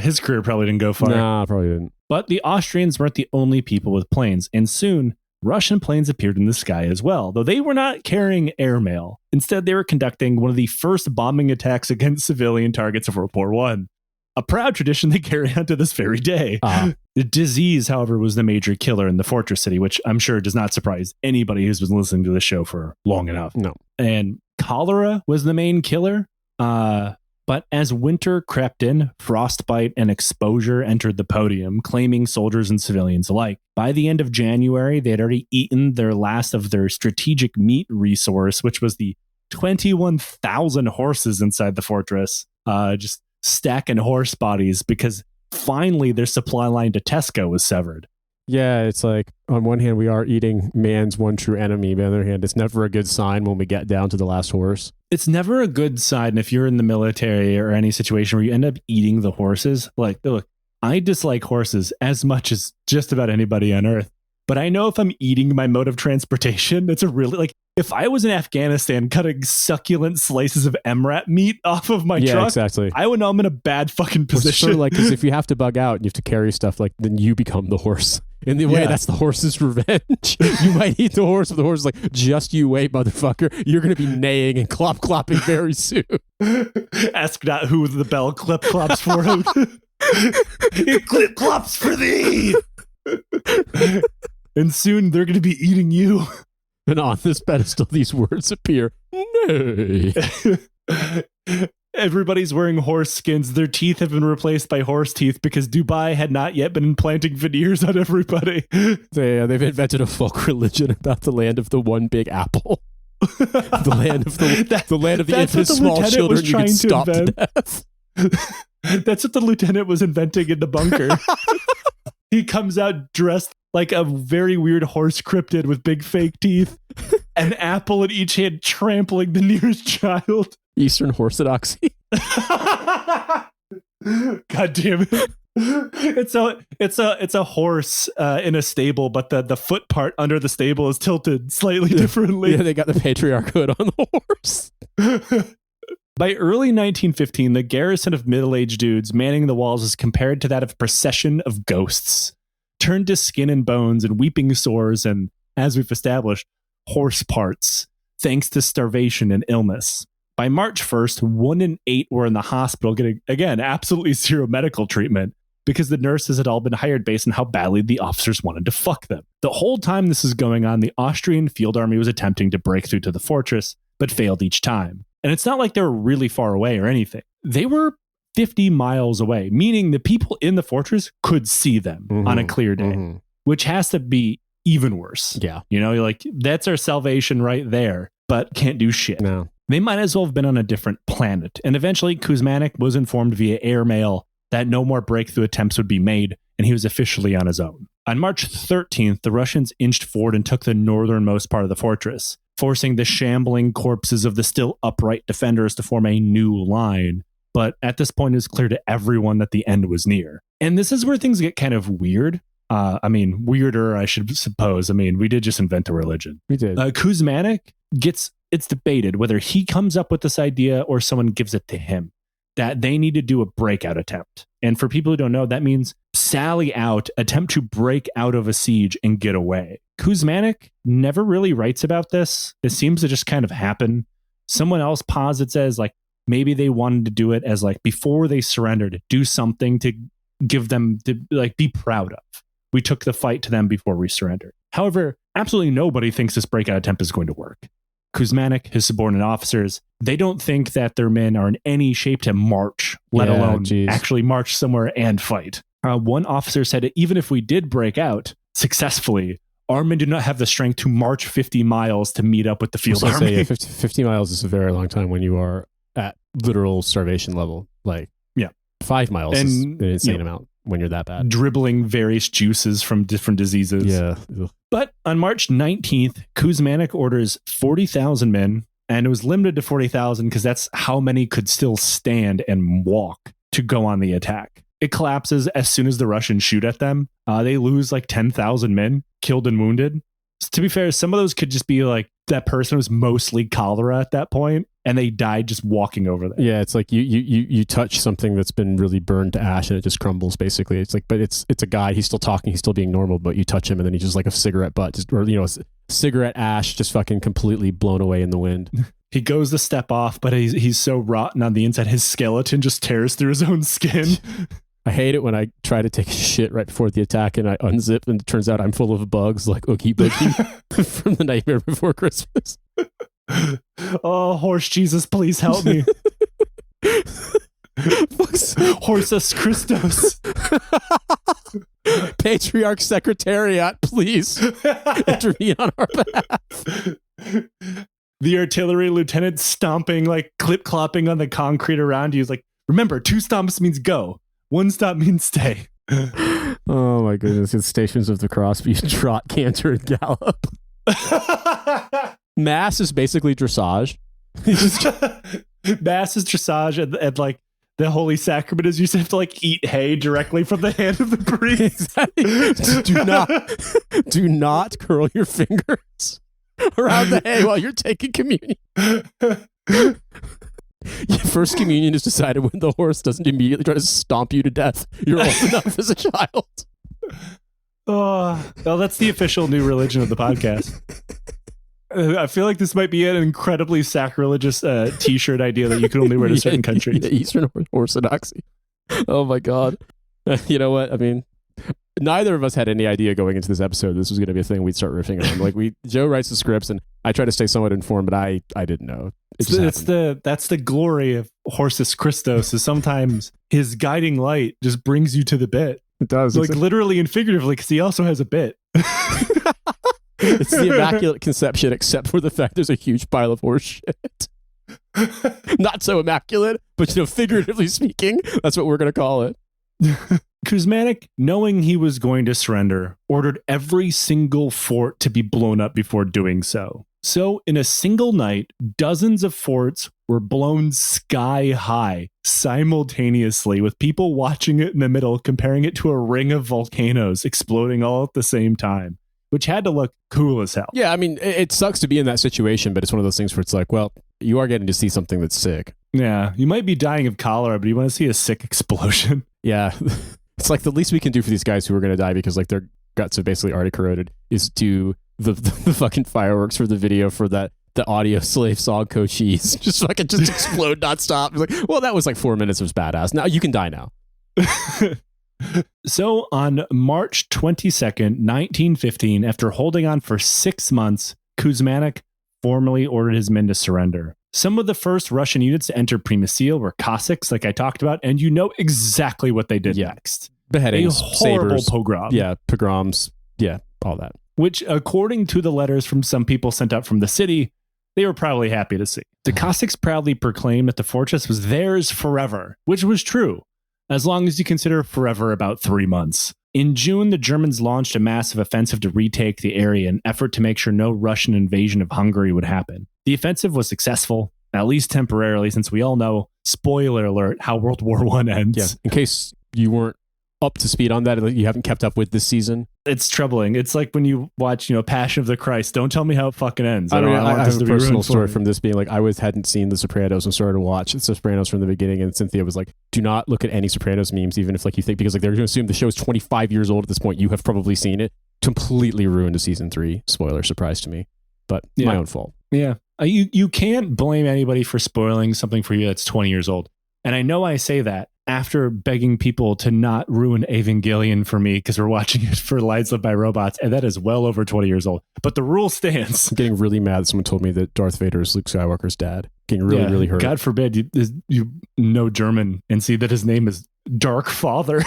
His career probably didn't go far. Nah, probably didn't. But the Austrians weren't the only people with planes, and soon Russian planes appeared in the sky as well, though they were not carrying airmail. Instead, they were conducting one of the first bombing attacks against civilian targets of World War I. A proud tradition they carry on to this very day. The disease, however, was the major killer in the fortress city, which I'm sure does not surprise anybody who's been listening to the show for long enough. No. And cholera was the main killer. But as winter crept in, frostbite and exposure entered the podium, claiming soldiers and civilians alike. By the end of January, they had already eaten their last of their strategic meat resource, which was the 21,000 horses inside the fortress, just stacking horse bodies because finally their supply line to Tesco was severed. Yeah, it's like on one hand we are eating man's one true enemy, but on the other hand, it's never a good sign when we get down to the last horse. It's never a good sign if you're in the military or any situation where you end up eating the horses. Like, look, I dislike horses as much as just about anybody on earth. But I know if I'm eating my mode of transportation, it's a really, like, if I was in Afghanistan cutting succulent slices of MRAP meat off of my truck, exactly. I would know I'm in a bad fucking position. Sort of like, because if you have to bug out and you have to carry stuff, like, then you become the horse. In the way, that's the horse's revenge. You might eat the horse, but the horse is like, just you wait, motherfucker. You're going to be neighing and clopping very soon. Ask not who the bell clip clops for him. It clip clops for thee. And soon they're going to be eating you. And on this pedestal, these words appear. Nay. Everybody's wearing horse skins. Their teeth have been replaced by horse teeth because Dubai had not yet been implanting veneers on everybody. They've invented a folk religion about the land of the one big apple. The land of the infant small children you can stop to death. That's what the lieutenant was inventing in the bunker. He comes out dressed like a very weird horse cryptid with big fake teeth, an apple in each hand, trampling the nearest child. Eastern Orthodoxy. God damn it. It's a horse in a stable, but the foot part under the stable is tilted slightly differently. Yeah, they got the patriarch hood on the horse. By early 1915, the garrison of middle-aged dudes manning the walls is compared to that of a procession of ghosts, turned to skin and bones and weeping sores and, as we've established, horse parts, thanks to starvation and illness. By March 1st, 1 in 8 were in the hospital getting, again, absolutely zero medical treatment because the nurses had all been hired based on how badly the officers wanted to fuck them. The whole time this is going on, the Austrian field army was attempting to break through to the fortress, but failed each time. And it's not like they were really far away or anything. They were 50 miles away, meaning the people in the fortress could see them on a clear day, which has to be even worse. Yeah. You know, you're like, that's our salvation right there, but can't do shit. No. They might as well have been on a different planet. And eventually, Kuzmanik was informed via airmail that no more breakthrough attempts would be made, and he was officially on his own. On March 13th, the Russians inched forward and took the northernmost part of the fortress, forcing the shambling corpses of the still upright defenders to form a new line. But at this point, it was clear to everyone that the end was near. And this is where things get kind of weird. Weirder, I should suppose. I mean, we did just invent a religion. We did. Kuzmanik it's debated whether he comes up with this idea or someone gives it to him, that they need to do a breakout attempt. And for people who don't know, that means sally out, attempt to break out of a siege and get away. Kuzmanik never really writes about this. It seems to just kind of happen. Someone else posits as like, maybe they wanted to do it as like before they surrendered, do something to give them to like be proud of. We took the fight to them before we surrendered. However, absolutely nobody thinks this breakout attempt is going to work. Kuzmanik, his subordinate officers, they don't think that their men are in any shape to march, let alone actually march somewhere and fight. One officer said that even if we did break out successfully, our men do not have the strength to march 50 miles to meet up with the field army. Say, 50 miles is a very long time when you are at literal starvation level. Like, 5 miles is an insane amount when you're that bad. Dribbling various juices from different diseases. Yeah. But on March 19th, Kuzmanik orders 40,000 men, and it was limited to 40,000 because that's how many could still stand and walk to go on the attack. It collapses as soon as the Russians shoot at them. They lose like 10,000 men killed and wounded. To be fair, some of those could just be like that person was mostly cholera at that point, and they died just walking over there. Yeah, it's like you touch something that's been really burned to ash and it just crumbles. Basically, it's like, but it's a guy. He's still talking. He's still being normal, but you touch him and then he's just like a cigarette butt, cigarette ash, just fucking completely blown away in the wind. He goes to step off, but he's so rotten on the inside, his skeleton just tears through his own skin. I hate it when I try to take a shit right before the attack and I unzip and it turns out I'm full of bugs like Oogie Boogie from the Nightmare Before Christmas. Oh, horse Jesus, please help me. Horsus Christos. Patriarch Secretariat, please intervene on our behalf. The artillery lieutenant stomping, like clip-clopping on the concrete around you is like, remember, 2 stomps means go. 1 stop means stay. Oh my goodness. It's Stations of the Cross, but you trot, canter, and gallop. Mass is basically dressage. Mass is dressage, and like the Holy Sacrament is you just have to like eat hay directly from the hand of the priest. Do not curl your fingers around the hay while you're taking communion. First communion is decided when the horse doesn't immediately try to stomp you to death. You're old enough as a child. Oh, well, that's the official new religion of the podcast. I feel like this might be an incredibly sacrilegious t-shirt idea that you can only wear to certain countries. Eastern Orthodoxy. Oh my God. You know what? I mean, neither of us had any idea going into this episode this was going to be a thing we'd start riffing on. Like Joe writes the scripts and I try to stay somewhat informed, but I didn't know. That's the glory of Horsus Christos is sometimes his guiding light just brings you to the bit. It does. Like literally and figuratively, because he also has a bit. It's the Immaculate Conception, except for the fact there's a huge pile of horse shit. Not so immaculate, but figuratively speaking, that's what we're going to call it. Przemyśl, knowing he was going to surrender, ordered every single fort to be blown up before doing so. So, in a single night, dozens of forts were blown sky high simultaneously, with people watching it in the middle, comparing it to a ring of volcanoes exploding all at the same time, which had to look cool as hell. Yeah, I mean, it sucks to be in that situation, but it's one of those things where it's like, well, you are getting to see something that's sick. Yeah, you might be dying of cholera, but you want to see a sick explosion. Yeah, it's like the least we can do for these guys who are going to die because like their guts have basically already corroded is do the fucking fireworks for the video for the audio slave song Cochise. Just explode nonstop. It's like, well, that was like 4 minutes of badass. Now you can die now. So on March 22nd, 1915, after holding on for 6 months, Przemyśl formally ordered his men to surrender. Some of the first Russian units to enter Przemysl were Cossacks, like I talked about, and you know exactly what they did next. Beheadings, a horrible sabers, pogrom. Yeah, pogroms, yeah, all that. Which, according to the letters from some people sent out from the city, they were probably happy to see. The Cossacks proudly proclaimed that the fortress was theirs forever, which was true, as long as you consider forever about 3 months. In June, the Germans launched a massive offensive to retake the area in an effort to make sure no Russian invasion of Hungary would happen. The offensive was successful, at least temporarily, since we all know, spoiler alert, how World War I ends. Yeah, in case you weren't up to speed on that, you haven't kept up with this season. It's troubling. It's like when you watch, Passion of the Christ. Don't tell me how it fucking ends. I have a personal story from this being like, I hadn't seen The Sopranos and started to watch The Sopranos from the beginning, and Cynthia was like, do not look at any Sopranos memes, even if like you think, because like they're going to assume the show's 25 years old at this point. You have probably seen it. Completely ruined a season 3. Spoiler, surprise to me. But my own fault. Yeah. You can't blame anybody for spoiling something for you that's 20 years old. And I know I say that after begging people to not ruin Evangelion for me because we're watching it for Lives Lived by Robots, and that is well over 20 years old. But the rule stands. I'm getting really mad that someone told me that Darth Vader is Luke Skywalker's dad. Getting really hurt. God forbid you know German and see that his name is Dark Father.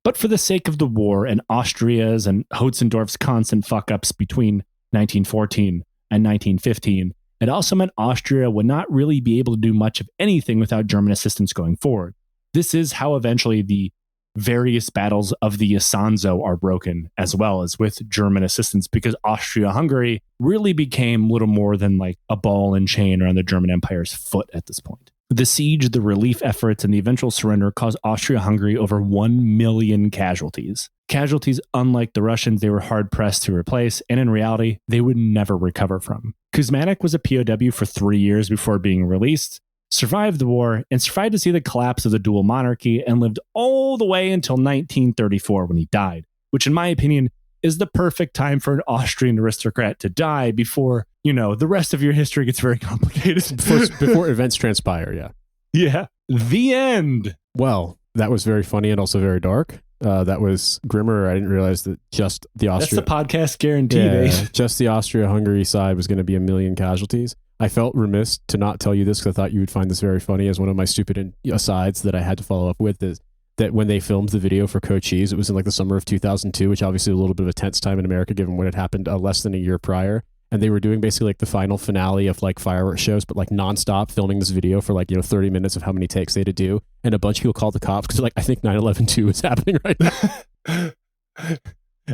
But for the sake of the war and Austria's and Hotzendorf's constant fuck-ups between 1914 and 1915, it also meant Austria would not really be able to do much of anything without German assistance going forward. This is how eventually the various battles of the Isonzo are broken, as well as with German assistance, because Austria-Hungary really became little more than like a ball and chain around the German Empire's foot at this point. The siege, the relief efforts, and the eventual surrender caused Austria-Hungary over 1 million casualties. Casualties, unlike the Russians, they were hard-pressed to replace, and in reality, they would never recover from. Przemyśl was a POW for 3 years before being released, survived the war, and survived to see the collapse of the dual monarchy, and lived all the way until 1934 when he died, which in my opinion is the perfect time for an Austrian aristocrat to die before, the rest of your history gets very complicated. Before events transpire, yeah. Yeah. The end. Well, that was very funny and also very dark. That was grimmer. I didn't realize that just the Austria... That's the podcast guarantee, just the Austria-Hungary side was going to be 1 million casualties. I felt remiss to not tell you this because I thought you would find this very funny as one of my stupid asides that I had to follow up with is that when they filmed the video for Cochise, it was in like the summer of 2002, which obviously was a little bit of a tense time in America given what had happened less than a year prior. and they were doing basically like the final finale of like fireworks shows, but like nonstop filming this video for like, 30 minutes of how many takes they had to do. And a bunch of people called the cops because like, I think 9/11/2 is happening right now.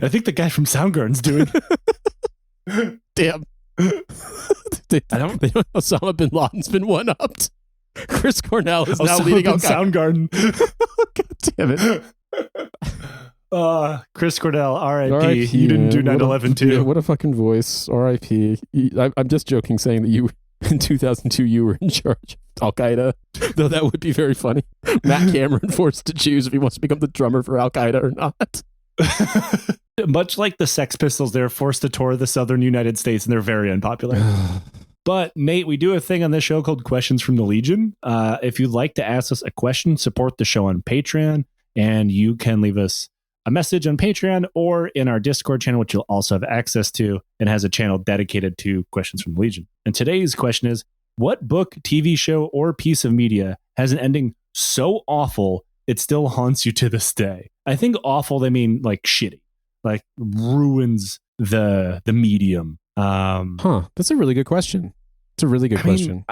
I think the guy from Soundgarden's doing. Damn. they know Osama bin Laden's been one-upped. Chris Cornell is now leading on Soundgarden. God damn it. Chris Cornell, R.I.P. You didn't do 9/11/2. Yeah, what a fucking voice. R.I.P. I'm just joking saying that you, in 2002, you were in charge of Al-Qaeda, though that would be very funny. Matt Cameron forced to choose if he wants to become the drummer for Al-Qaeda or not. Much like the Sex Pistols, they're forced to tour the southern United States, and they're very unpopular. But, Nate, we do a thing on this show called Questions from the Legion. If you'd like to ask us a question, support the show on Patreon, and you can leave us a message on Patreon or in our Discord channel, which you'll also have access to, and has a channel dedicated to Questions from the Legion. And today's question is, what book, TV show, or piece of media has an ending so awful it still haunts you to this day? I think awful, they mean like shitty, like ruins the medium. That's a really good question. It's a really good question.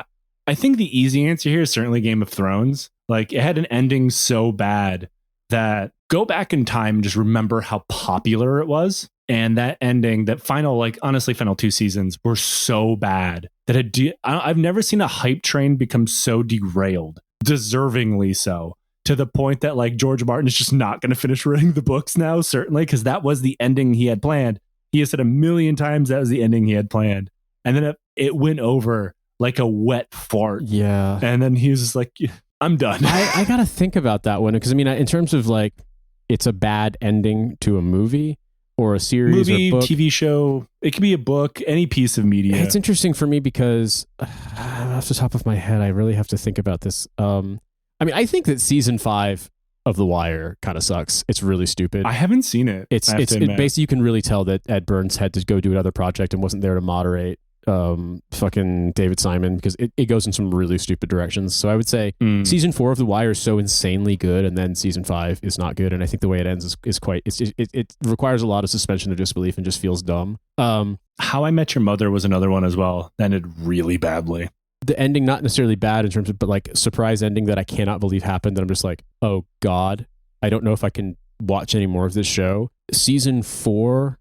I think the easy answer here is certainly Game of Thrones. Like, it had an ending so bad that go back in time and just remember how popular it was. And that ending, that final, like, honestly, final 2 seasons were so bad that I've never seen a hype train become so derailed, deservingly so, to the point that, like, George Martin is just not going to finish writing the books now, certainly, because that was the ending he had planned. He has said 1,000,000 times that was the ending he had planned. And then it went over like a wet fart. Yeah. And then he was just like, I'm done. I got to think about that one. Because, I mean, in terms of like, it's a bad ending to a movie or a series movie, or book. TV show. It could be a book, any piece of media. It's interesting for me because off the top of my head, I really have to think about this. I mean, I think that season 5 of The Wire kind of sucks. It's really stupid. I haven't seen it. It's basically, you can really tell that Ed Burns had to go do another project and wasn't there to moderate fucking David Simon, because it goes in some really stupid directions. So I would say season 4 of The Wire is so insanely good, and then season 5 is not good. And I think the way it ends is quite, it requires a lot of suspension of disbelief and just feels dumb. How I Met Your Mother was another one as well. That ended really badly. The ending, not necessarily bad in terms of, but like surprise ending that I cannot believe happened. That I'm just like, oh God, I don't know if I can watch any more of this show. I think it's season 4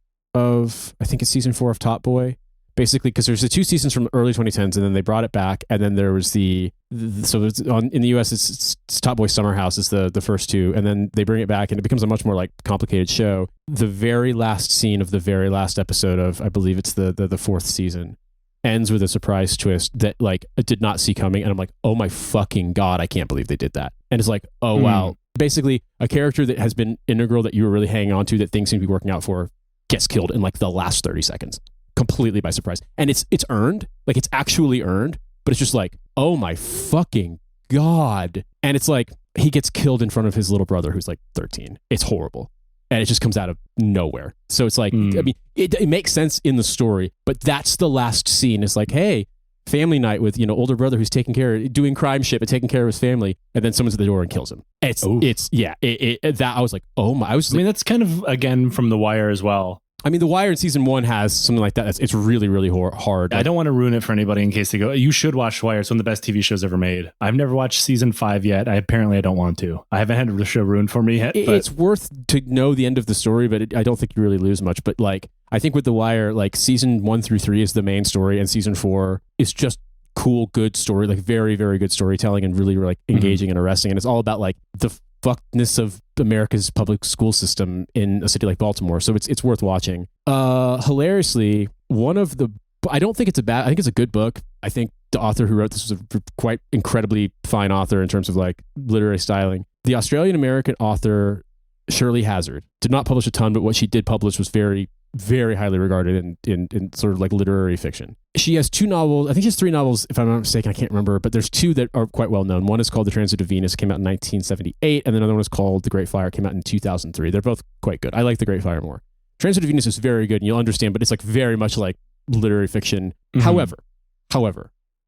of Top Boy. Basically, because there's the 2 seasons from the early 2010s, and then they brought it back, and then there was in the US it's Top Boy Summer House is the first 2, and then they bring it back, and it becomes a much more like complicated show. The very last scene of the very last episode of, I believe it's the 4th season, ends with a surprise twist that like I did not see coming, and I'm like, oh my fucking God, I can't believe they did that. And it's like, oh wow, basically a character that has been integral, that you were really hanging on to, that things seem to be working out for, gets killed in like the last 30 seconds. Completely by surprise. And it's earned, like it's actually earned, but it's just like, oh my fucking God. And it's like, he gets killed in front of his little brother who's like 13. It's horrible. And it just comes out of nowhere. So it's like, I mean, it makes sense in the story, but that's the last scene. It's like, hey, family night with, older brother who's doing crime shit, but taking care of his family. And then someone's at the door and kills him. That I was like, oh my, I mean, that's kind of, again, from The Wire as well. I mean, The Wire in season 1 has something like that. It's really, really hard. I don't want to ruin it for anybody in case they go, you should watch The Wire. It's one of the best TV shows ever made. I've never watched season 5 yet. I don't want to. I haven't had the show ruined for me yet. It's worth to know the end of the story, but I don't think you really lose much. But like, I think with The Wire, like season 1 through 3 is the main story, and season 4 is just cool, good story, like very, very good storytelling and really like engaging and arresting. And it's all about like the fuckedness of America's public school system in a city like Baltimore. So it's worth watching. Hilariously, I don't think it's I think it's a good book. I think the author who wrote this was a quite incredibly fine author in terms of like literary styling. The Australian American author Shirley Hazard did not publish a ton, but what she did publish was very, very highly regarded in sort of like literary fiction. She has 2 novels. I think she has 3 novels, if I'm not mistaken. I can't remember, but there's 2 that are quite well known. One is called The Transit of Venus, came out in 1978, and another one is called The Great Fire, came out in 2003. They're both quite good. I like The Great Fire more. Transit of Venus is very good, and you'll understand, but it's like very much like literary fiction. However,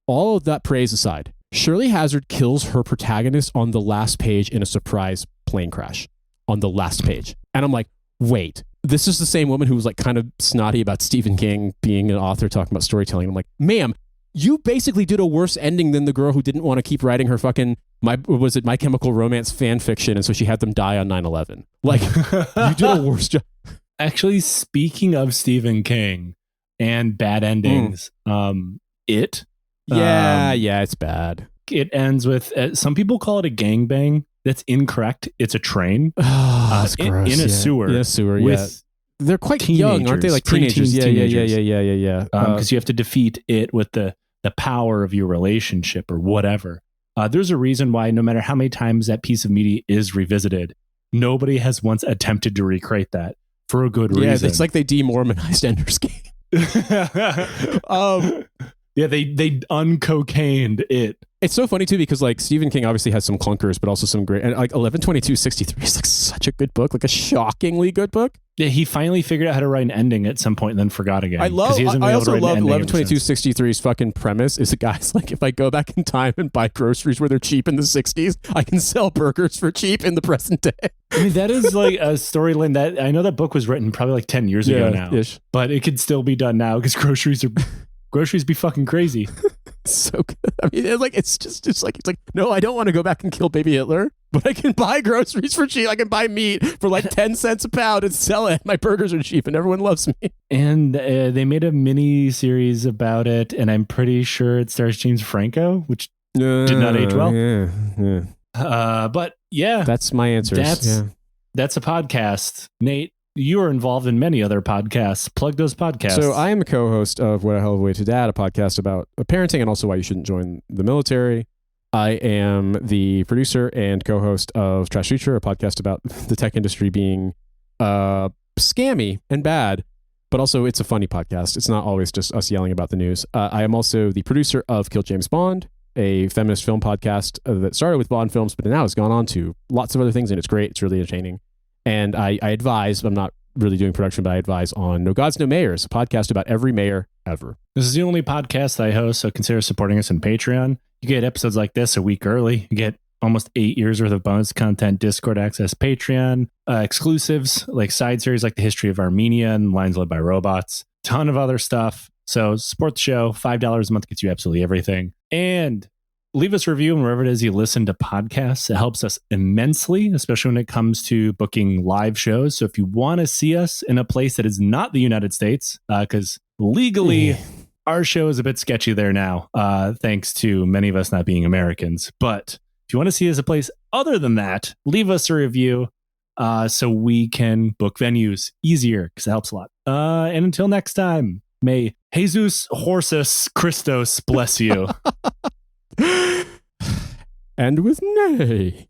all of that praise aside, Shirley Hazard kills her protagonist on the last page in a surprise plane crash on the last page. And I'm like, wait, this is the same woman who was like kind of snotty about Stephen King being an author talking about storytelling. I'm like, ma'am, you basically did a worse ending than the girl who didn't want to keep writing her fucking My Chemical Romance fan fiction, and so she had them die on 9/11. Like, you did a worse job. Actually, speaking of Stephen King and bad endings, it's bad. It ends with some people call it a gangbang. That's incorrect. It's a train that's gross. in a sewer. In a sewer, with they're quite young, aren't they? Like teenagers. Yeah. Because you have to defeat it with the power of your relationship or whatever. There's a reason why no matter how many times that piece of media is revisited, nobody has once attempted to recreate that for a good reason. Yeah, it's like they de-Mormonized Ender's Game. Yeah, they uncocained it. It's so funny too because like Stephen King obviously has some clunkers, but also some great, and like 11/22/63 is like such a good book, like a shockingly good book. Yeah, he finally figured out how to write an ending at some point and then forgot again. I also love 11/22/63's fucking premise is the guy's like, if I go back in time and buy groceries where they're cheap in the 60s, I can sell burgers for cheap in the present day. I mean, that is like a storyline that I know that book was written probably like 10 years ago now, but it could still be done now because groceries be fucking crazy. So good. I mean, it's like no, I don't want to go back and kill baby Hitler, but I can buy groceries for cheap. I can buy meat for like 10 cents a pound and sell it. My burgers are cheap and everyone loves me. And they made a mini series about it, and I'm pretty sure it stars James Franco, which did not age well. But yeah, that's my answer. That's a podcast. Nate, you are involved in many other podcasts. Plug those podcasts. So I am a co-host of What a Hell of a Way to Dad, a podcast about parenting and also why you shouldn't join the military. I am the producer and co-host of Trash Future, a podcast about the tech industry being scammy and bad, but also it's a funny podcast. It's not always just us yelling about the news. I am also the producer of Kill James Bond, a feminist film podcast that started with Bond films, but now has gone on to lots of other things, and it's great. It's really entertaining. And I advise, I'm not really doing production, but I advise on No Gods, No Mayors, a podcast about every mayor ever. This is the only podcast that I host, so consider supporting us on Patreon. You get episodes like this a week early. You get almost 8 years worth of bonus content, Discord access, Patreon, exclusives, like side series like the history of Armenia and Lines Led by Robots, ton of other stuff. So support the show. $5 a month gets you absolutely everything. And leave us a review and wherever it is you listen to podcasts. It helps us immensely, especially when it comes to booking live shows. So if you want to see us in a place that is not the United States, because legally our show is a bit sketchy there now, thanks to many of us not being Americans. But if you want to see us a place other than that, leave us a review so we can book venues easier because it helps a lot. And until next time, may Jesus Horsus Christos bless you. And with nay.